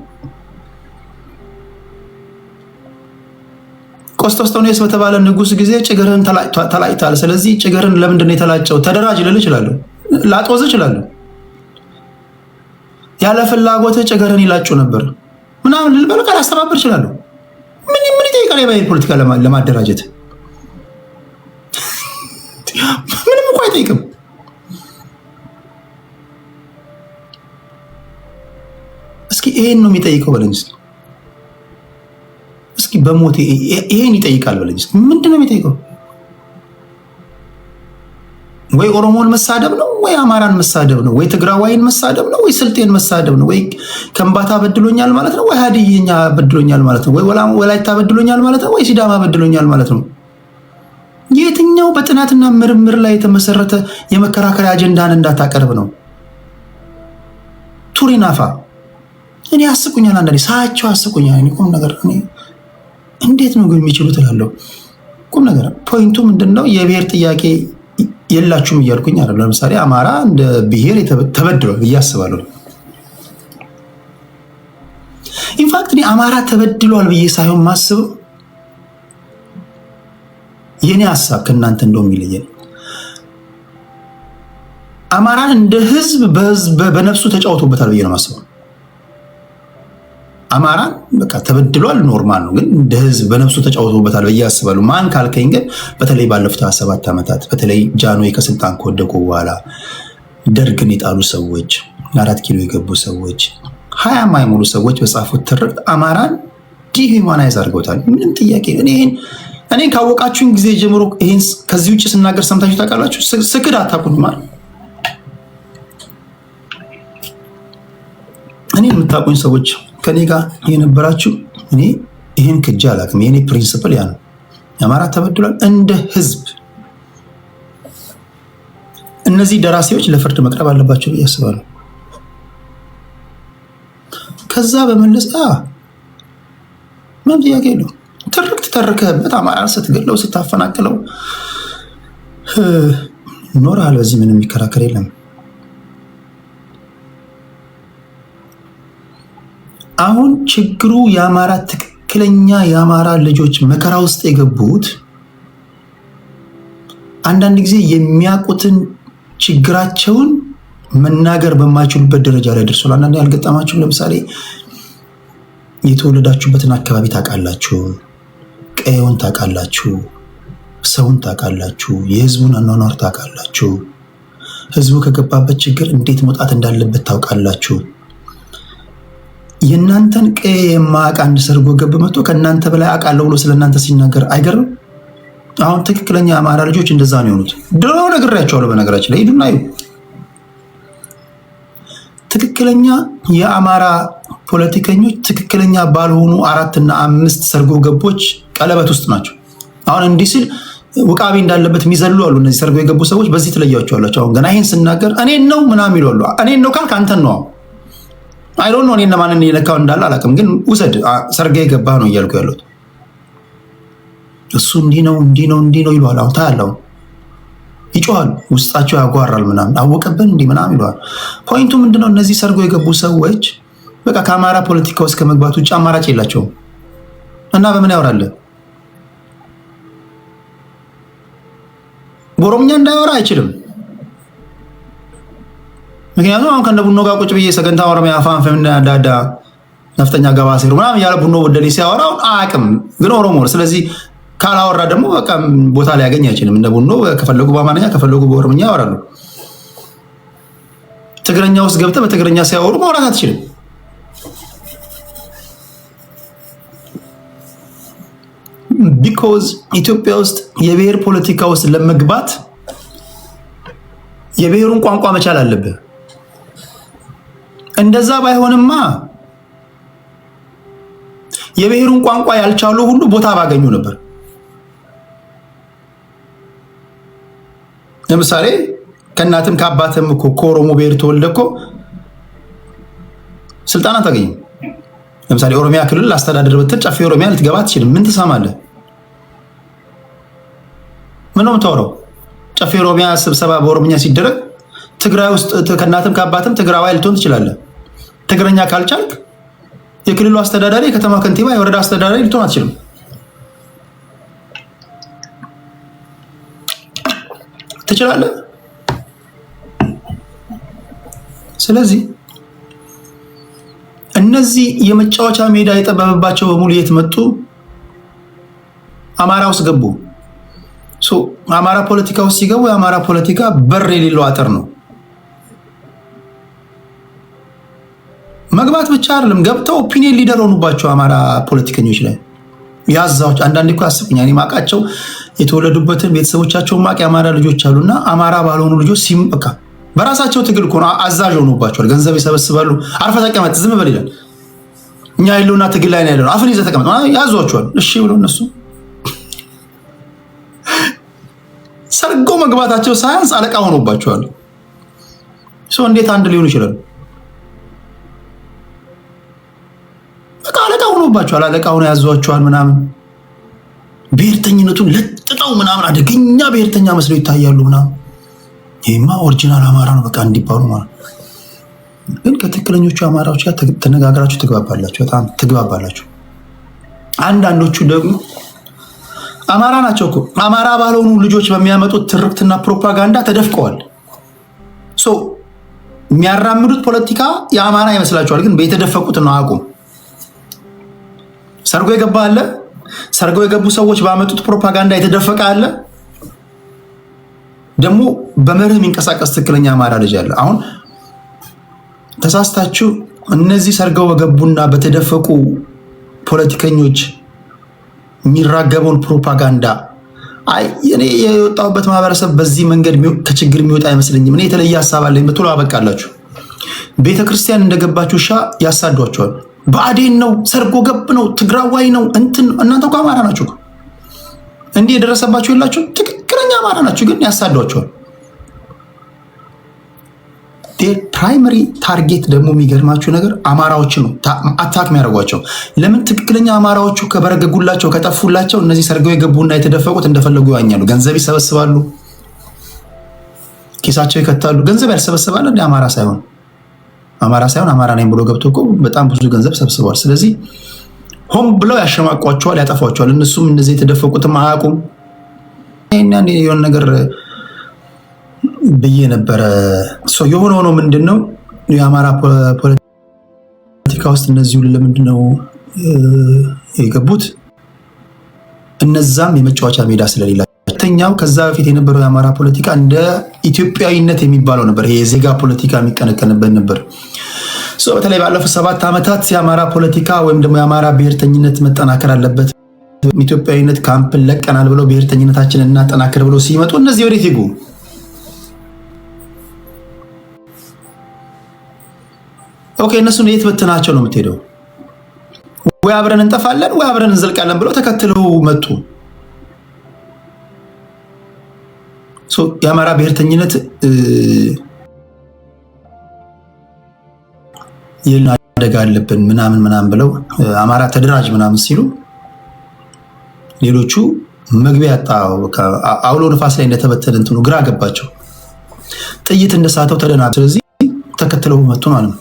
ቆስጦስጦኔስ በተባለ ንጉስ ጊዜ ጭገርን ተላጭታል። ስለዚህ ጭገርን ለምንድን ነው የተላጨው? ተደራጅ ልል እችላለሁ፣ ላጦዝ እችላለሁ። ያለ ፍላጎት ጭገርን ይላጩ ነበር ምናምን ልል በቃ ላስተባብር እችላለሁ። ምን ይጠይቃል? የባህል ፖለቲካ ለማደራጀት ምንም እኮ አይጠይቅም። እስኪ ይሄን ነው የሚጠይቀው በለኝ እስኪ በሞቴ ይሄን ይጠይቃል በለኝ። ምንድን ነው የሚጠይቀው? ወይ ኦሮሞን መሳደብ ነው፣ ወይ አማራን መሳደብ ነው፣ ወይ ትግራዋይን መሳደብ ነው፣ ወይ ስልጤን መሳደብ ነው፣ ወይ ከምባታ በድሎኛል ማለት ነው፣ ወይ ሀዲይኛ በድሎኛል ማለት ነው፣ ወይ ወላይታ በድሎኛል ማለት ነው፣ ወይ ሲዳማ በድሎኛል ማለት ነው። የትኛው በጥናትና ምርምር ላይ የተመሰረተ የመከራከሪያ አጀንዳን እንዳታቀርብ ነው? ቱሪናፋ እኔ አስቁኛል። አንዳንዴ ሳያቸው አስቁኛል። ቁም ነገር እንዴት ነው ግን የሚችሉት እላለሁ። ቁም ነገር ፖይንቱ ምንድነው? የብሔር ጥያቄ የላችሁም እያልኩኝ አይደለም። ለምሳሌ አማራ እንደ ብሔር ተበድሏል ብዬ አስባለሁ። ኢንፋክት እኔ አማራ ተበድሏል ብዬ ሳይሆን ማስበው የኔ ሐሳብ ከእናንተ እንደውም ይለየን። አማራን እንደ ህዝብ በነፍሱ ተጫውቶበታል ብዬ ነው የማስበው። አማራን በቃ ተበድሏል፣ ኖርማል ነው። ግን እንደ ህዝብ በነፍሱ ተጫውቶበታል ብዬ አስባለሁ። ማን ካልከኝ ግን በተለይ ባለፉት 27 ዓመታት በተለይ ጃንሆይ ከስልጣን ከወደቁ በኋላ ደርግን የጣሉ ሰዎች፣ 4 ኪሎ የገቡ ሰዎች፣ 20 የማይሞሉ ሰዎች በጻፉት ትርክት አማራን ዲሂውማናይዝ አድርገውታል። ምንም ጥያቄ እኔ ካወቃችሁኝ ጊዜ ጀምሮ ይሄን ከዚህ ውጭ ስናገር ሰምታችሁ ታውቃላችሁ? ስክድ አታውቁኝም ማለት እኔ የምታውቁኝ ሰዎች ከኔ ጋር የነበራችሁ እኔ ይሄን ክጄ አላውቅም። የኔ ፕሪንሲፕል ያ ነው። አማራ ተበድሏል እንደ ህዝብ። እነዚህ ደራሲዎች ለፍርድ መቅረብ አለባቸው ብዬ አስባለሁ። ከዛ በመለስ ምንም ጥያቄ የለውም። ትርክት ተርከህበት አማራን ስትገለው ስታፈናቅለው ኖርሃል። በዚህ ምንም የሚከራከር የለም። አሁን ችግሩ የአማራ ትክክለኛ የአማራ ልጆች መከራ ውስጥ የገቡት አንዳንድ ጊዜ የሚያውቁትን ችግራቸውን መናገር በማይችሉበት ደረጃ ላይ ደርሷል። አንዳንድ ያልገጠማችሁ ለምሳሌ የተወለዳችሁበትን አካባቢ ታውቃላችሁ፣ ቀየውን ታውቃላችሁ፣ ሰውን ታውቃላችሁ፣ የህዝቡን አኗኗር ታውቃላችሁ፣ ህዝቡ ከገባበት ችግር እንዴት መውጣት እንዳለበት ታውቃላችሁ። የእናንተን ቀየ የማያውቅ አንድ ሰርጎ ገብ መጥቶ ከእናንተ በላይ አውቃለሁ ብሎ ስለእናንተ ሲናገር አይገርም? አሁን ትክክለኛ የአማራ ልጆች እንደዛ ነው የሆኑት። ድሮ ነግሬያቸዋለሁ። በነገራችን ላይ ሂዱና እዩ። ትክክለኛ የአማራ ፖለቲከኞች ትክክለኛ ባልሆኑ 4 እና 5 ሰርጎ ገቦች ቀለበት ውስጥ ናቸው። አሁን እንዲህ ሲል ውቃቢ እንዳለበት የሚዘሉ አሉ። እነዚህ ሰርጎ የገቡ ሰዎች በዚህ ትለያቸዋላቸው። አሁን ገና ይህን ስናገር እኔን ነው ምናምን ይሉ አሉ። እኔን ነው ካልክ አንተን ነው። አይ ዶንት ኖ እኔ ለማንን የለካው እንዳለ አላውቅም፣ ግን ውሰድ ሰርጋ የገባ ነው እያልኩ ያሉት። እሱ እንዲህ ነው ይለዋል። አሁን ታያለው፣ ይጮሃል፣ ውስጣቸው ያጓራል፣ ምናምን አወቀብን እንዲህ ምናምን ይለዋል። ፖይንቱ ምንድነው? እነዚህ ሰርጎ የገቡ ሰዎች በቃ ከአማራ ፖለቲካ ውስጥ ከመግባት ውጭ አማራጭ የላቸውም። እና በምን ያወራል? በኦሮምኛ እንዳያወራ አይችልም። ምክንያቱም አሁን ከነ ቡኖ ጋር ቁጭ ብዬ ሰገንታ ኦሮሚያ አፋን ፈምና ዳዳ ነፍጠኛ ገባ ሲሩ ምናምን ያለ ቡኖ ወደኔ ሲያወራው አያውቅም፣ ግን ኦሮሞ ነው። ስለዚህ ካላወራ ደግሞ በቃ ቦታ ሊያገኝ አይችልም። እንደ ቡኖ ከፈለጉ በአማርኛ ከፈለጉ በኦሮምኛ ያወራሉ። ትግረኛ ውስጥ ገብተህ በትግረኛ ሲያወሩ ማውራት አትችልም። ቢኮዝ ኢትዮጵያ ውስጥ የብሔር ፖለቲካ ውስጥ ለመግባት የብሔሩን ቋንቋ መቻል አለብህ። እንደዛ ባይሆንማ የብሔሩን ቋንቋ ያልቻሉ ሁሉ ቦታ ባገኙ ነበር። ለምሳሌ ከእናትም ከአባትም እኮ ከኦሮሞ ብሔር ተወልደህ እኮ ስልጣን አታገኝም። ለምሳሌ ኦሮሚያ ክልል አስተዳደር ብትል ጨፌ ኦሮሚያ ልትገባ አትችልም። ምን ትሰማለህ? ምን ነው የምታወራው? ጨፌ ኦሮሚያ ስብሰባ በኦሮምኛ ሲደረግ ትግራይ ውስጥ ከእናትም ከአባትም ትግራዋይ ልትሆን ትችላለህ። ትግረኛ ካልቻልክ የክልሉ አስተዳዳሪ፣ የከተማ ከንቲባ፣ የወረዳ አስተዳዳሪ ልትሆን አትችልም። ትችላለህ። ስለዚህ እነዚህ የመጫወቻ ሜዳ የጠበበባቸው በሙሉ የት መጡ? አማራ ውስጥ ገቡ። አማራ ፖለቲካ ውስጥ ሲገቡ የአማራ ፖለቲካ በር የሌለው አጥር ነው። መግባት ብቻ አይደለም፣ ገብተው ኦፒኒየን ሊደር ሆኑባቸው አማራ ፖለቲከኞች ላይ ያዛዎች። አንዳንድ እኮ ያስቡኛል። እኔ ማቃቸው የተወለዱበትን ቤተሰቦቻቸውን ማቅ የአማራ ልጆች አሉና አማራ ባልሆኑ ልጆች ሲምበቃ በራሳቸው ትግል እኮ ነው አዛዥ ሆኑባቸዋል። ገንዘብ ይሰበስባሉ። አርፈህ ተቀመጥ ዝም በል ይላል። እኛ ያለውና ትግል ላይ ነው ያለው። አፍን ይዘህ ተቀመጥ ያዟቸዋል። እሺ ብሎ እነሱ ሰርጎ መግባታቸው ሳያንስ አለቃ ሆኖባቸዋል። ሰው እንዴት አንድ ሊሆኑ ይችላል? በቃ አለቃ ሆኖባቸዋል። አለቃ ሆኖ ያዟቸዋል ምናምን። ብሔርተኝነቱን ለጥጠው ምናምን አደገኛ ብሔርተኛ መስለው ይታያሉ ምናምን። ይሄማ ኦሪጂናል አማራ ነው በቃ እንዲባሉ ማለት። ግን ከትክክለኞቹ አማራዎች ጋር ተነጋግራችሁ ትግባባላችሁ፣ በጣም ትግባባላችሁ። አንዳንዶቹ ደግሞ አማራ ናቸው እኮ አማራ ባልሆኑ ልጆች በሚያመጡት ትርክትና ፕሮፓጋንዳ ተደፍቀዋል። ሶ የሚያራምዱት ፖለቲካ የአማራ ይመስላችኋል፣ ግን በተደፈቁት ነው። አቁም። ሰርጎ የገባ አለ። ሰርጎ የገቡ ሰዎች ባመጡት ፕሮፓጋንዳ የተደፈቀ አለ። ደግሞ በመርህ የሚንቀሳቀስ ትክክለኛ አማራ ልጅ አለ። አሁን ተሳስታችሁ እነዚህ ሰርገው በገቡና በተደፈቁ ፖለቲከኞች የሚራገበውን ፕሮፓጋንዳ እኔ የወጣሁበት ማህበረሰብ በዚህ መንገድ ከችግር የሚወጣ አይመስለኝም። እኔ የተለየ ሀሳብ አለኝ ብትሉ አበቃላችሁ። ቤተክርስቲያን እንደገባችሁ ሻ ያሳዷቸዋል። ብአዴን ነው፣ ሰርጎ ገብ ነው፣ ትግራዋይ ነው እንትን። እናንተ እኮ አማራ ናችሁ። እንዲህ የደረሰባችሁ የላችሁ። ትክክለኛ አማራ ናችሁ፣ ግን ያሳዷቸዋል። ፕራይመሪ ታርጌት ደግሞ የሚገርማችሁ ነገር አማራዎች ነው አታክ የሚያደርጓቸው። ለምን? ትክክለኛ አማራዎቹ ከበረገጉላቸው ከጠፉላቸው እነዚህ ሰርገው የገቡና የተደፈቁት እንደፈለጉ ይዋኛሉ። ገንዘብ ይሰበስባሉ፣ ኪሳቸው ይከታሉ። ገንዘብ ያልሰበስባል እንደ አማራ ሳይሆን አማራ ነኝ ብሎ ገብቶ እኮ በጣም ብዙ ገንዘብ ሰብስበዋል። ስለዚህ ሆም ብለው ያሸማቋቸዋል፣ ያጠፏቸዋል። እነሱም እነዚህ የተደፈቁትም አያውቁም። የሆነ ነገር ብዬ ነበረ። የሆነ ሆኖ ምንድነው የአማራ ፖለቲካ ውስጥ እነዚህ ሁሉ ለምንድነው የገቡት? እነዛም የመጫወቻ ሜዳ ስለሌላቸው። ከዛ በፊት የነበረው የአማራ ፖለቲካ እንደ ኢትዮጵያዊነት የሚባለው ነበር። ይሄ የዜጋ ፖለቲካ የሚቀነቀንበት ነበር። በተለይ ባለፉት 7 ዓመታት የአማራ ፖለቲካ ወይም ደግሞ የአማራ ብሔርተኝነት መጠናከር አለበት፣ ኢትዮጵያዊነት ካምፕን ለቀናል ብለው ብሔርተኝነታችንን እናጠናክር ብለው ሲመጡ እነዚህ ወዴት ይጉ? ኦኬ፣ እነሱን የት በትናቸው ነው የምትሄደው? ወይ አብረን እንጠፋለን ወይ አብረን እንዘልቃለን ብለው ተከትለው መጡ። የአማራ ብሔርተኝነት አደጋ አለብን ምናምን ብለው አማራ ተደራጅ ምናምን ሲሉ ሌሎቹ መግቢያ ያጣ አውሎ ንፋስ ላይ እንደተበተነ እንትኑ ግራ ገባቸው። ጥይት እንደሳተው ተደና። ስለዚህ ተከትለው መጡ ማለት ነው።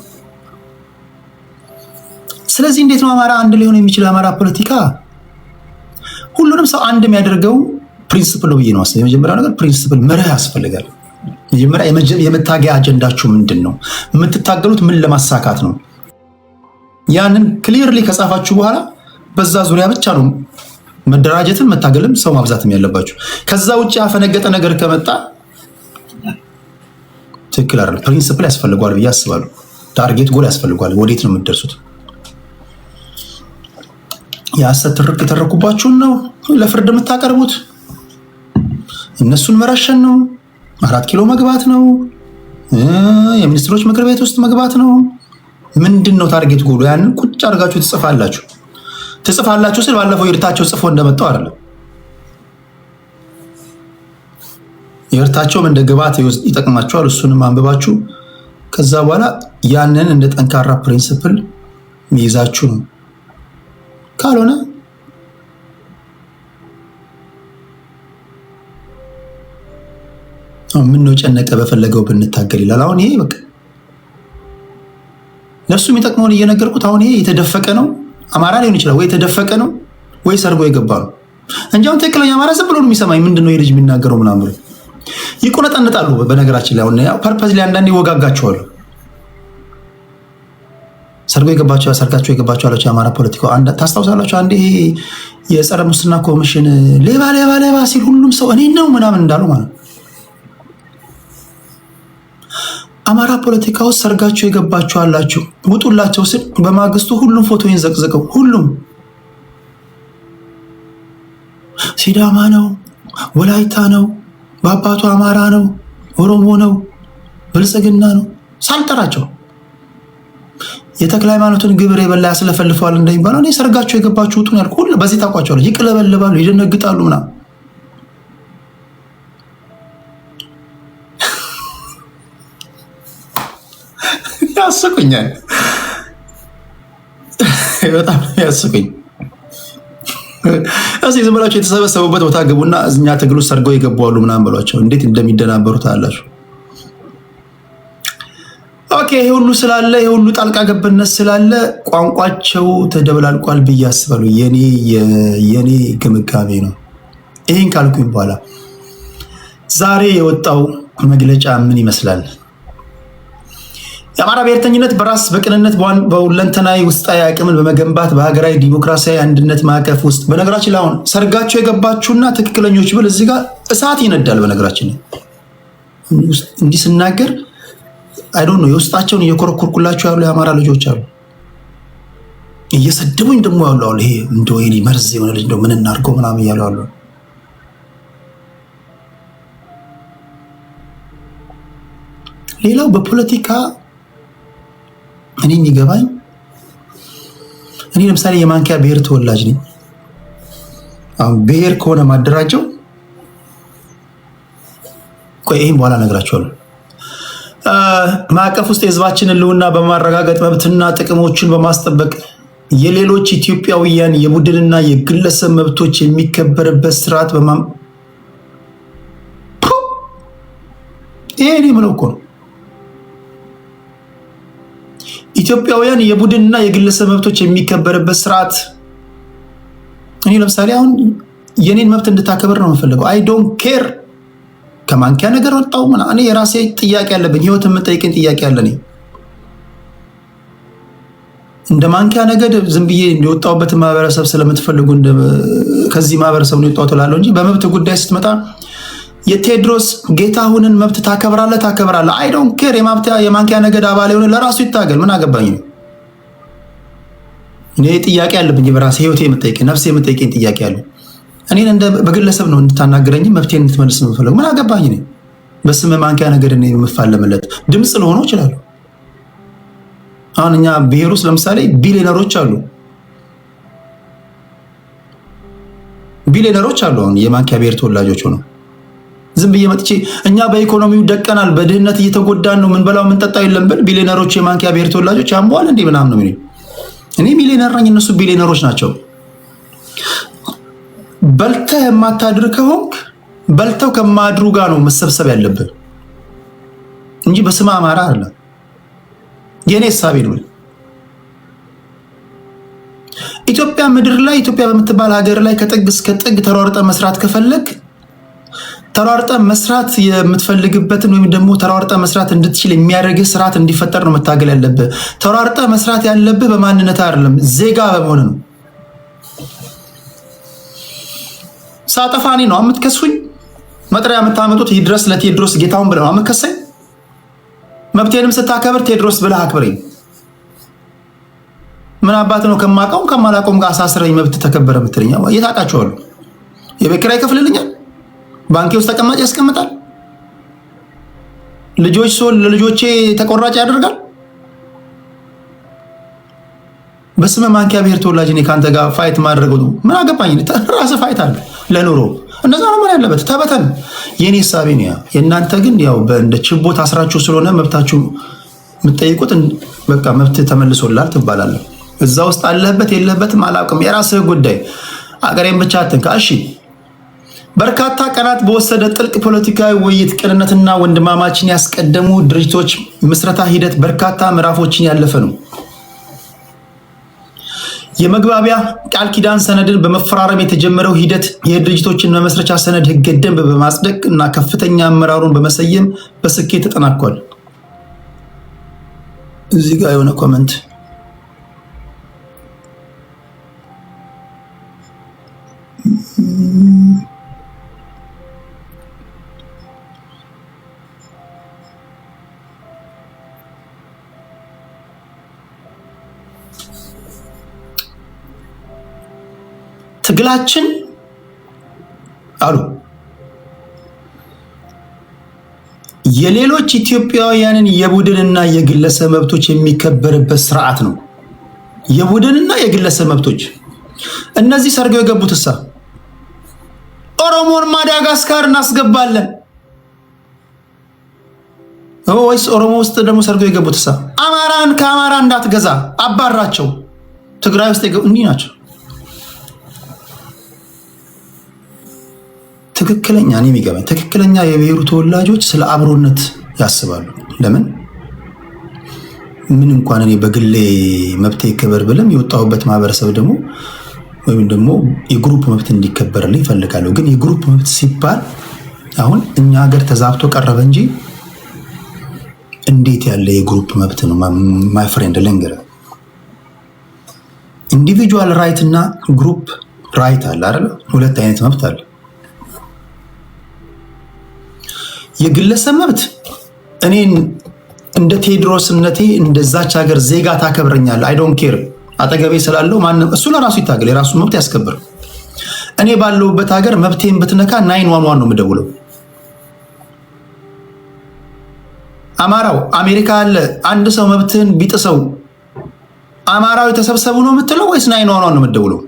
ስለዚህ እንዴት ነው አማራ አንድ ሊሆን የሚችለው? የአማራ ፖለቲካ ሁሉንም ሰው አንድ የሚያደርገው ፕሪንሲፕል ነው ብዬ ነው። የመጀመሪያው ነገር ፕሪንሲፕል መርህ ያስፈልጋል። መጀመሪያ የመታገያ አጀንዳችሁ ምንድን ነው? የምትታገሉት ምን ለማሳካት ነው? ያንን ክሊርሊ ከጻፋችሁ በኋላ በዛ ዙሪያ ብቻ ነው መደራጀትም መታገልም ሰው ማብዛትም ያለባችሁ። ከዛ ውጭ ያፈነገጠ ነገር ከመጣ ትክክል አይደለም። ፕሪንሲፕል ያስፈልጓል ብዬ አስባለሁ። ታርጌት ጎል ያስፈልጓል። ወዴት ነው የምትደርሱት? የሐሰት ትርክ የተረኩባችሁን ነው ለፍርድ የምታቀርቡት። እነሱን መረሸን ነው፣ 4 ኪሎ መግባት ነው፣ የሚኒስትሮች ምክር ቤት ውስጥ መግባት ነው። ምንድን ነው ታርጌት ጎሉ? ያንን ቁጭ አድርጋችሁ ትጽፋላችሁ ስል ባለፈው የእርታቸው ጽፎ እንደመጣው አይደለም። የእርታቸውም እንደ ግብዓት ይጠቅማችኋል። እሱንም አንብባችሁ ከዛ በኋላ ያንን እንደ ጠንካራ ፕሪንሲፕል ይዛችሁ ነው። ካልሆነ ምን ነው ጨነቀ በፈለገው ብንታገል ይላል። አሁን ይሄ በቃ ለሱ የሚጠቅመውን እየነገርኩት። አሁን ይሄ የተደፈቀ ነው። አማራ ሊሆን ይችላል ወይ የተደፈቀ ነው ወይ ሰርጎ የገባ ነው እንጂ አሁን ትክክለኛ አማራ ዝም ብሎ ነው የሚሰማኝ። ምንድነው የልጅ የሚናገረው ምናምን ብሎ ይቆነጠንጣሉ። በነገራችን ላይ አሁን ፐርፐዝ ላይ አንዳንዴ ይወጋጋቸዋል። ሰርጎ ሰርጋቸው የገባቸው አላቸው የአማራ ፖለቲካው። ታስታውሳላችሁ? አንዴ የጸረ ሙስና ኮሚሽን ሌባ ሲል ሁሉም ሰው እኔ ነው ምናምን እንዳሉ ማለት ነው። አማራ ፖለቲካ ውስጥ ሰርጋቸው የገባቸው አላችሁ ውጡላቸው ስል በማግስቱ ሁሉም ፎቶን ዘቅዝቀው ሁሉም ሲዳማ ነው፣ ወላይታ ነው፣ በአባቱ አማራ ነው፣ ኦሮሞ ነው፣ ብልጽግና ነው ሳልጠራቸው የተክለ ሃይማኖትን ግብር የበላ ያስለፈልፈዋል እንደሚባለው እኔ ሰርጋቸው የገባችሁ ውጡን ያልኩ ሁሉ በዚህ ታውቋቸዋለሁ። ይቅለበልባሉ፣ ይደነግጣሉ ምናምን። ያስቁኛል፣ በጣም ያስቁኝ። እዚህ ዝም ብላችሁ የተሰበሰቡበት ቦታ ግቡና እኛ ትግሉ ሰርገው የገቡ አሉ ምናምን በሏቸው። እንዴት እንደሚደናበሩ ታያላችሁ። ኦኬ፣ ይሄ ሁሉ ስላለ ይሄ ሁሉ ጣልቃ ገብነት ስላለ ቋንቋቸው ተደበላልቋል ብዬ አስባለሁ። የኔ ግምጋሜ ነው። ይሄን ካልኩኝ በኋላ ዛሬ የወጣው መግለጫ ምን ይመስላል? የአማራ ብሔርተኝነት በራስ በቅንነት በሁለንተናዊ ውስጣዊ አቅምን በመገንባት በሀገራዊ ዲሞክራሲያዊ አንድነት ማዕቀፍ ውስጥ በነገራችን ላይ አሁን ሰርጋቸው የገባችሁና ትክክለኞች ብል እዚህ ጋር እሳት ይነዳል። በነገራችን እንዲህ ስናገር አይ ዶንት ኖ የውስጣቸውን እየኮረኮርኩላቸው ያሉ የአማራ ልጆች አሉ። እየሰደቡኝ ደግሞ ያሉ አሉ። ይሄ እንደው የኔ መርዝ የሆነ ልጅ እንደው ምን እናድርገው ምናምን እያሉ አሉ። ሌላው በፖለቲካ እኔ የሚገባኝ እኔ ለምሳሌ የማንኪያ ብሔር ተወላጅ ነኝ። አሁን ብሔር ከሆነ ማደራጀው ቆይ ይሄን በኋላ እነግራቸዋለሁ። ማዕቀፍ ውስጥ የህዝባችንን ህልውና በማረጋገጥ መብትና ጥቅሞችን በማስጠበቅ የሌሎች ኢትዮጵያውያን የቡድንና የግለሰብ መብቶች የሚከበርበት ስርዓት ይሄ እኔ የምለው እኮ ነው። ኢትዮጵያውያን የቡድንና የግለሰብ መብቶች የሚከበርበት ስርዓት። እኔ ለምሳሌ አሁን የኔን መብት እንድታከብር ነው የምፈልገው። አይ ዶንት ኬር ከማንኪያ ነገር ወጣው ምናምን። እኔ የራሴ ጥያቄ አለብኝ። ህይወት የምጠይቀኝ ጥያቄ አለ። እኔ እንደ ማንኪያ ነገድ ዝም ብዬ የወጣሁበት ማህበረሰብ ስለምትፈልጉ ከዚህ ማህበረሰብ ነው የወጣሁት እላለሁ እንጂ በመብት ጉዳይ ስትመጣ የቴዎድሮስ ጌታሁንን መብት ታከብራለህ። አይ ዶንት ኬር የማንኪያ ነገድ አባል የሆነ ለራሱ ይታገል። ምን አገባኝ ነው። እኔ ጥያቄ አለብኝ በራሴ ህይወቴ የምጠይቀኝ ነፍሴ የምጠይቀኝ ጥያቄ አለ። እኔን እንደ በግለሰብ ነው እንድታናገረኝ መብቴን እንድትመልስ ነው የምፈልገው። ምን አገባኝ ነው። በስመ ማንኪያ ነገድ እኔ የምፋለምለት ድምፅ ለሆነው ይችላል። አሁን እኛ ብሔር ውስጥ ለምሳሌ ቢሊዮነሮች አሉ። አሁን የማንኪያ ብሔር ተወላጆች ሆነው ዝም ብዬ መጥቼ እኛ በኢኮኖሚው ደቀናል፣ በድህነት እየተጎዳን ነው፣ ምን በላው ምን ጠጣው የለም ብል ቢሊዮነሮች የማንኪያ ብሔር ተወላጆች ያምቧል እንዴ ምናምን ነው። እኔ ሚሊዮነር ነኝ፣ እነሱ ቢሊዮነሮች ናቸው። በልተህ የማታድር ከሆንክ በልተው ከማድሩ ጋር ነው መሰብሰብ ያለብን እንጂ በስመ አማራ አይደለም። የኔ ሐሳቤ ነው። ኢትዮጵያ ምድር ላይ ኢትዮጵያ በምትባል ሀገር ላይ ከጥግ እስከ ጥግ ተሯርጠ መስራት ከፈለግ ተሯርጠ መስራት የምትፈልግበትን ወይም ደግሞ ተሯርጠ መስራት እንድትችል የሚያደርግህ ስርዓት እንዲፈጠር ነው መታገል ያለብህ። ተሯርጠ መስራት ያለብህ በማንነት አይደለም፣ ዜጋ በመሆን ነው። ሳጠፋኔ ነው የምትከሱኝ። መጥሪያ የምታመጡት ይድረስ ለቴዎድሮስ ጌታሁን ብለህ ነው የምትከሰኝ። መብቴንም ስታከብር ቴዎድሮስ ብለህ አክብረኝ። ምን አባት ነው ከማውቀውም ከማላውቀውም ጋር አሳስረኝ መብት ተከበረ የምትለኝ? የታውቃቸዋለሁ። የቤት ኪራይ ይከፍልልኛል፣ ባንኬ ውስጥ ተቀማጭ ያስቀምጣል፣ ልጆች ሶል ለልጆቼ ተቆራጭ ያደርጋል። በስመ ማንኪያ ብሔር ተወላጅ እኔ ከአንተ ጋር ፋይት ማድረገው ምን አገባኝ? ራስህ ፋይት አለ ለኑሮ እንደዛ ነው ምን ያለበት ተበተን። የኔ ሐሳቤ ነው። የእናንተ ግን ያው እንደ ችቦ ታስራችሁ ስለሆነ መብታችሁ የምትጠይቁት በቃ መብት ተመልሶላል ትባላለህ። እዛ ውስጥ አለህበት የለህበትም አላውቅም፣ የራስህ ጉዳይ። አገሬን ብቻ አትንካ እሺ። በርካታ ቀናት በወሰደ ጥልቅ ፖለቲካዊ ውይይት ቅንነትና ወንድማማችን ያስቀደሙ ድርጅቶች ምስረታ ሂደት በርካታ ምዕራፎችን ያለፈ ነው። የመግባቢያ ቃል ኪዳን ሰነድን በመፈራረም የተጀመረው ሂደት የድርጅቶችን መመስረቻ ሰነድ ህገ ደንብ በማጽደቅ እና ከፍተኛ አመራሩን በመሰየም በስኬት ተጠናቋል። እዚህ ጋር የሆነ ኮመንት ትግላችን አሉ የሌሎች ኢትዮጵያውያንን የቡድንና የግለሰብ መብቶች የሚከበርበት ስርዓት ነው። የቡድንና የግለሰብ መብቶች እነዚህ ሰርገው የገቡትሳ ኦሮሞን ማዳጋስካር እናስገባለን ወይስ ኦሮሞ ውስጥ ደግሞ ሰርገው የገቡትሳ አማራን ከአማራ እንዳትገዛ አባራቸው። ትግራይ ውስጥ እንዲህ ናቸው። ትክክለኛ እኔ የሚገባኝ ትክክለኛ የብሔሩ ተወላጆች ስለ አብሮነት ያስባሉ። ለምን ምን እንኳን እኔ በግሌ መብቴ ይከበር ብለም የወጣሁበት ማህበረሰብ ደግሞ ወይም ደግሞ የግሩፕ መብት እንዲከበርልኝ እፈልጋለሁ። ግን የግሩፕ መብት ሲባል አሁን እኛ ሀገር ተዛብቶ ቀረበ እንጂ እንዴት ያለ የግሩፕ መብት ነው ማይ ፍሬንድ ልንገርህ። ኢንዲቪጁዋል ራይት እና ግሩፕ ራይት አለ አይደል? ሁለት አይነት መብት አለ። የግለሰብ መብት እኔን እንደ ቴዎድሮስነቴ እንደዛች ሀገር ዜጋ ታከብረኛል። አይ ዶንት ኬር አጠገቤ ስላለው ማንም እሱ ለራሱ ይታገል፣ የራሱ መብት ያስከብር። እኔ ባለሁበት ሀገር መብቴን ብትነካ 911 ነው የምደውለው። አማራው አሜሪካ አለ አንድ ሰው መብትህን ቢጥሰው አማራው ተሰብሰቡ ነው የምትለው ወይስ 911 ነው የምትደውለው?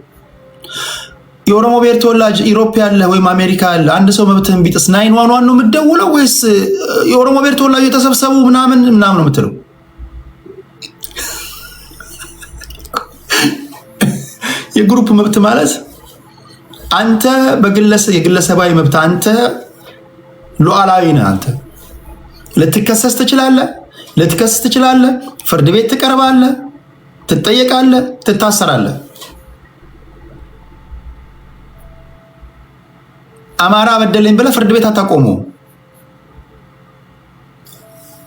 የኦሮሞ ብሔር ተወላጅ ኢሮፕ ያለ ወይም አሜሪካ ያለ አንድ ሰው መብትህን ቢጥስ 911 ነው የምትደውለው ወይስ የኦሮሞ ብሔር ተወላጅ የተሰብሰቡ ምናምን ነው የምትለው? የግሩፕ መብት ማለት አንተ የግለሰባዊ መብት አንተ ሉዓላዊ ነህ። አንተ ልትከሰስ ትችላለህ፣ ፍርድ ቤት ትቀርባለህ፣ ትጠየቃለህ፣ ትታሰራለህ። አማራ በደለኝ ብለህ ፍርድ ቤት አታቆመው።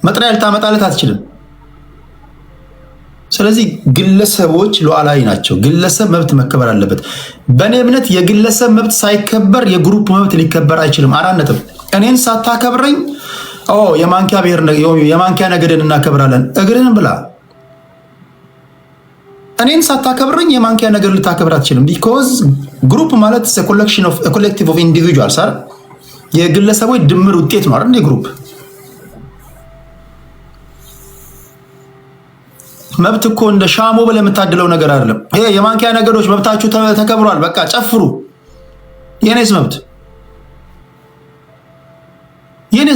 መጥሪያ ልታመጣለት አትችልም። ስለዚህ ግለሰቦች ሉዓላዊ ናቸው። ግለሰብ መብት መከበር አለበት። በእኔ እምነት የግለሰብ መብት ሳይከበር የግሩፕ መብት ሊከበር አይችልም። 4 ነጥብ። እኔን ሳታከብረኝ የማንኪያ ነገድን እናከብራለን። እግርህን ብላ። እኔን ሳታከብረኝ የማንኪያ ነገር ልታከብር አትችልም። ቢኮዝ ግሩፕ ማለት ኮሌክቲቭ ኦፍ ኢንዲቪጁዋልስ አይደል? የግለሰቦች ድምር ውጤት ነው አይደል? የግሩፕ መብት እኮ እንደ ሻሞ ብለህ የምታድለው ነገር አይደለም። ይሄ የማንኪያ ነገዶች መብታችሁ ተከብሯል፣ በቃ ጨፍሩ። የኔስ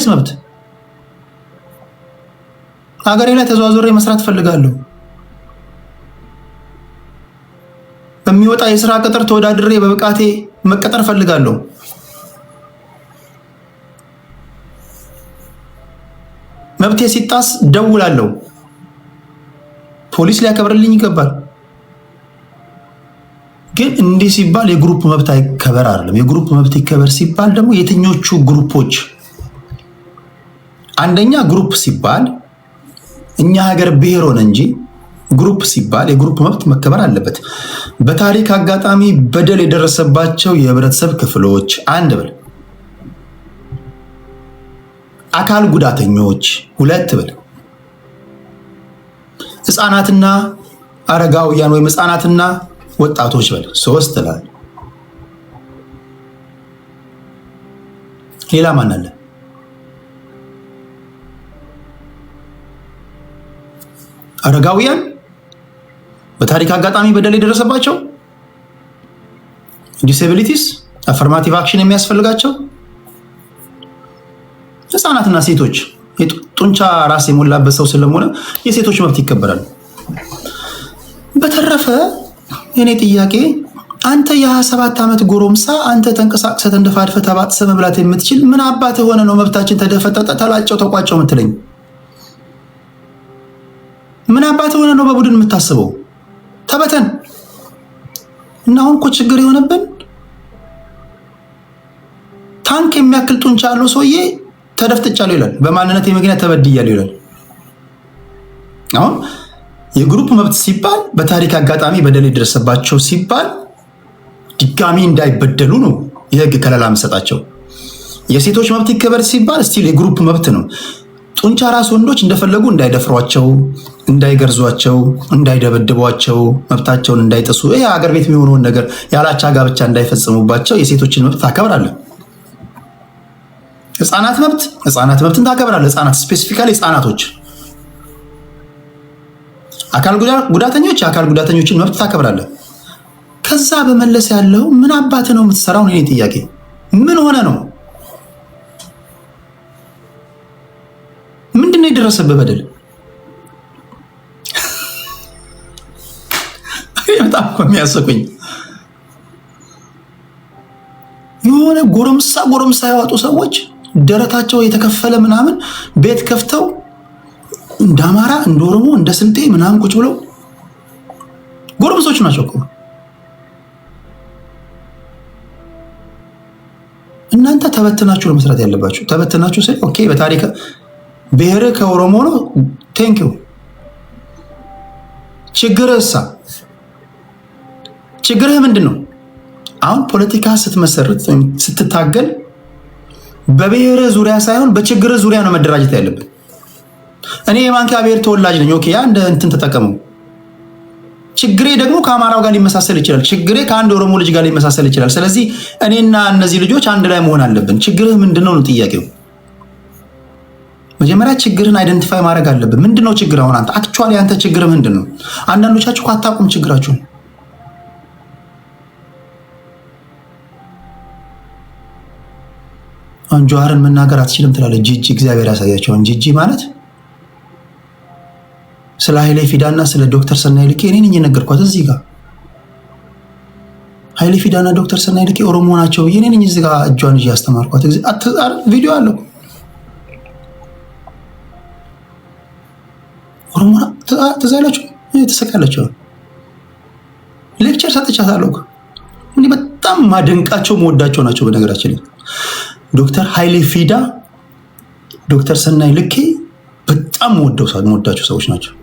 መብት ሀገሬ ላይ ተዘዋውሬ መስራት ፈልጋለሁ። በሚወጣ የስራ ቅጥር ተወዳድሬ በብቃቴ መቀጠር ፈልጋለሁ። መብቴ ሲጣስ ደውላለሁ። ፖሊስ ሊያከብርልኝ ይገባል። ግን እንዲህ ሲባል የግሩፕ መብት አይከበር አይደለም። የግሩፕ መብት ይከበር ሲባል ደግሞ የትኞቹ ግሩፖች? አንደኛ ግሩፕ ሲባል እኛ ሀገር ብሔር ሆነ እንጂ ግሩፕ ሲባል የግሩፕ መብት መከበር አለበት። በታሪክ አጋጣሚ በደል የደረሰባቸው የህብረተሰብ ክፍሎች አንድ ብል፣ አካል ጉዳተኞች 2 ብል፣ ህፃናትና አረጋውያን ወይም ህፃናትና ወጣቶች ብል 3 ላል። ሌላ ማን አለ? አረጋውያን በታሪክ አጋጣሚ በደል የደረሰባቸው፣ ዲስኤቢሊቲስ አፈርማቲቭ አክሽን የሚያስፈልጋቸው፣ ህፃናትና ሴቶች ጡንቻ ራስ የሞላበት ሰው ስለሆነ የሴቶች መብት ይከበራል። በተረፈ የኔ ጥያቄ አንተ የ27 ዓመት ጎረምሳ አንተ ተንቀሳቅሰህ ተንደፋድፈህ ተባጥሰህ መብላት የምትችል ምን አባት ሆነ ነው መብታችን ተደፈጠጠ ተላጨው ተቋጨው የምትለኝ? ምን አባት ሆነ ነው በቡድን የምታስበው? ተበተን እና አሁን እኮ ችግር የሆነብን ታንክ የሚያክል ጡንቻ ያለው ሰውዬ ተደፍጥጫለሁ ይላል፣ በማንነት ምክንያት ተበድያለሁ ይላል። አሁን የግሩፕ መብት ሲባል በታሪክ አጋጣሚ በደል የደረሰባቸው ሲባል ድጋሚ እንዳይበደሉ ነው የህግ ከለላ የምሰጣቸው። የሴቶች መብት ይከበር ሲባል ስቲል የግሩፕ መብት ነው። ጡንቻ ራስ ወንዶች እንደፈለጉ እንዳይደፍሯቸው፣ እንዳይገርዟቸው፣ እንዳይደበድቧቸው፣ መብታቸውን እንዳይጥሱ፣ ይሄ ሀገር ቤት የሚሆነውን ነገር ያላቻ ጋብቻ እንዳይፈጽሙባቸው የሴቶችን መብት ታከብራለህ። ህፃናት መብትን ታከብራለህ። ህፃናት ስፔሲፊካሊ ህፃናቶች፣ አካል ጉዳተኞች የአካል ጉዳተኞችን መብት ታከብራለህ። ከዛ በመለስ ያለው ምን አባት ነው የምትሰራው? እኔ ጥያቄ ምን ሆነ ነው? ምንድነው የደረሰብህ በደል? በጣም እኮ የሚያስቁኝ የሆነ ጎረምሳ ያዋጡ ሰዎች ደረታቸው የተከፈለ ምናምን ቤት ከፍተው እንደ አማራ እንደ ኦሮሞ እንደ ስልጤ ምናምን ቁጭ ብለው ጎረምሶች ናቸው እኮ ተበትናችሁ ነው መስራት ያለባችሁ። ተበትናችሁ ስል ኦኬ በታሪክ ብሔር ከኦሮሞ ነው ቴንክ ዩ። ችግርህ ምንድን ነው? አሁን ፖለቲካ ስትመሰርት ወይም ስትታገል በብሔር ዙሪያ ሳይሆን በችግር ዙሪያ ነው መደራጀት ያለብን። እኔ የማንኪያ ብሔር ተወላጅ ነኝ። ኦኬ ያ እንደ እንትን ተጠቀሙ። ችግሬ ደግሞ ከአማራው ጋር ሊመሳሰል ይችላል። ችግሬ ከአንድ ኦሮሞ ልጅ ጋር ሊመሳሰል ይችላል። ስለዚህ እኔና እነዚህ ልጆች አንድ ላይ መሆን አለብን። ችግርህ ምንድነው ነው ጥያቄው። መጀመሪያ ችግርን አይደንቲፋይ ማድረግ አለብን። ምንድነው ችግር? አሁን አንተ አክቹአሊ አንተ ችግር ምንድነው? አንዳንዶቻችሁ አታውቁም ችግራችሁን። አንጆአርን መናገር አትችልም ትላለህ። ጂጂ እግዚአብሔር ያሳያቸው። ጂጂ ማለት ስለ ኃይሌ ፊዳና ስለ ዶክተር ሰናይ ልኬ እኔ ነኝ የነገርኳት። እዚህ ጋር ኃይሌ ፊዳና ዶክተር ሰናይ ልኬ ኦሮሞ ናቸው ብዬ እኔ ነኝ እዚህ ጋር እጇን ይዤ ያስተማርኳት። ቪዲዮ አለው። ኦሮሞ ተዛላችሁ ተሰቃላችሁ። ሌክቸር ሰጥቻታለሁ። እኔ በጣም ማደንቃቸው መወዳቸው ናቸው። በነገራችን ላይ ዶክተር ኃይሌ ፊዳ፣ ዶክተር ሰናይ ልኬ በጣም መወዳቸው ሰዎች ናቸው።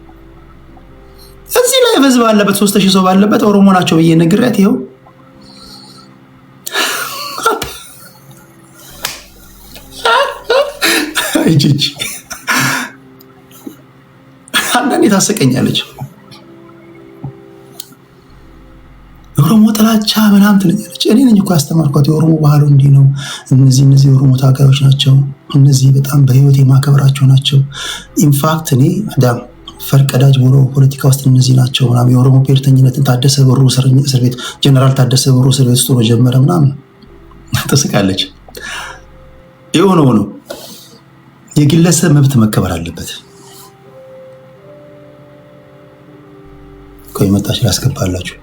እዚህ ላይ ህዝብ ባለበት 3000 ሰው ባለበት ኦሮሞ ናቸው ብዬ ነግሬያት ይኸው አይጂጂ አንዳንዴ ታስቀኛለች። ኦሮሞ ጥላቻ ምናምን ትለኛለች። እኔ ነኝ እኮ ያስተማርኳት የኦሮሞ ባህሉ እንዲህ ነው። እነዚህ የኦሮሞ ታጋዮች ናቸው። እነዚህ በጣም በህይወት የማከብራቸው ናቸው። ኢንፋክት እኔ አዳም ፈርቀዳጅ ሆኖ ፖለቲካ ውስጥ እነዚህ ናቸው ምናምን። የኦሮሞ ብሔርተኝነትን ታደሰ ብሩ እስር ቤት ጀነራል ታደሰ ብሩ እስር ቤት ውስጥ ሆኖ ጀመረ ምናምን ትስቃለች። የሆነ ሆኖ የግለሰብ መብት መከበር አለበት። ቆይ መጣሽ ላስገባላችሁ።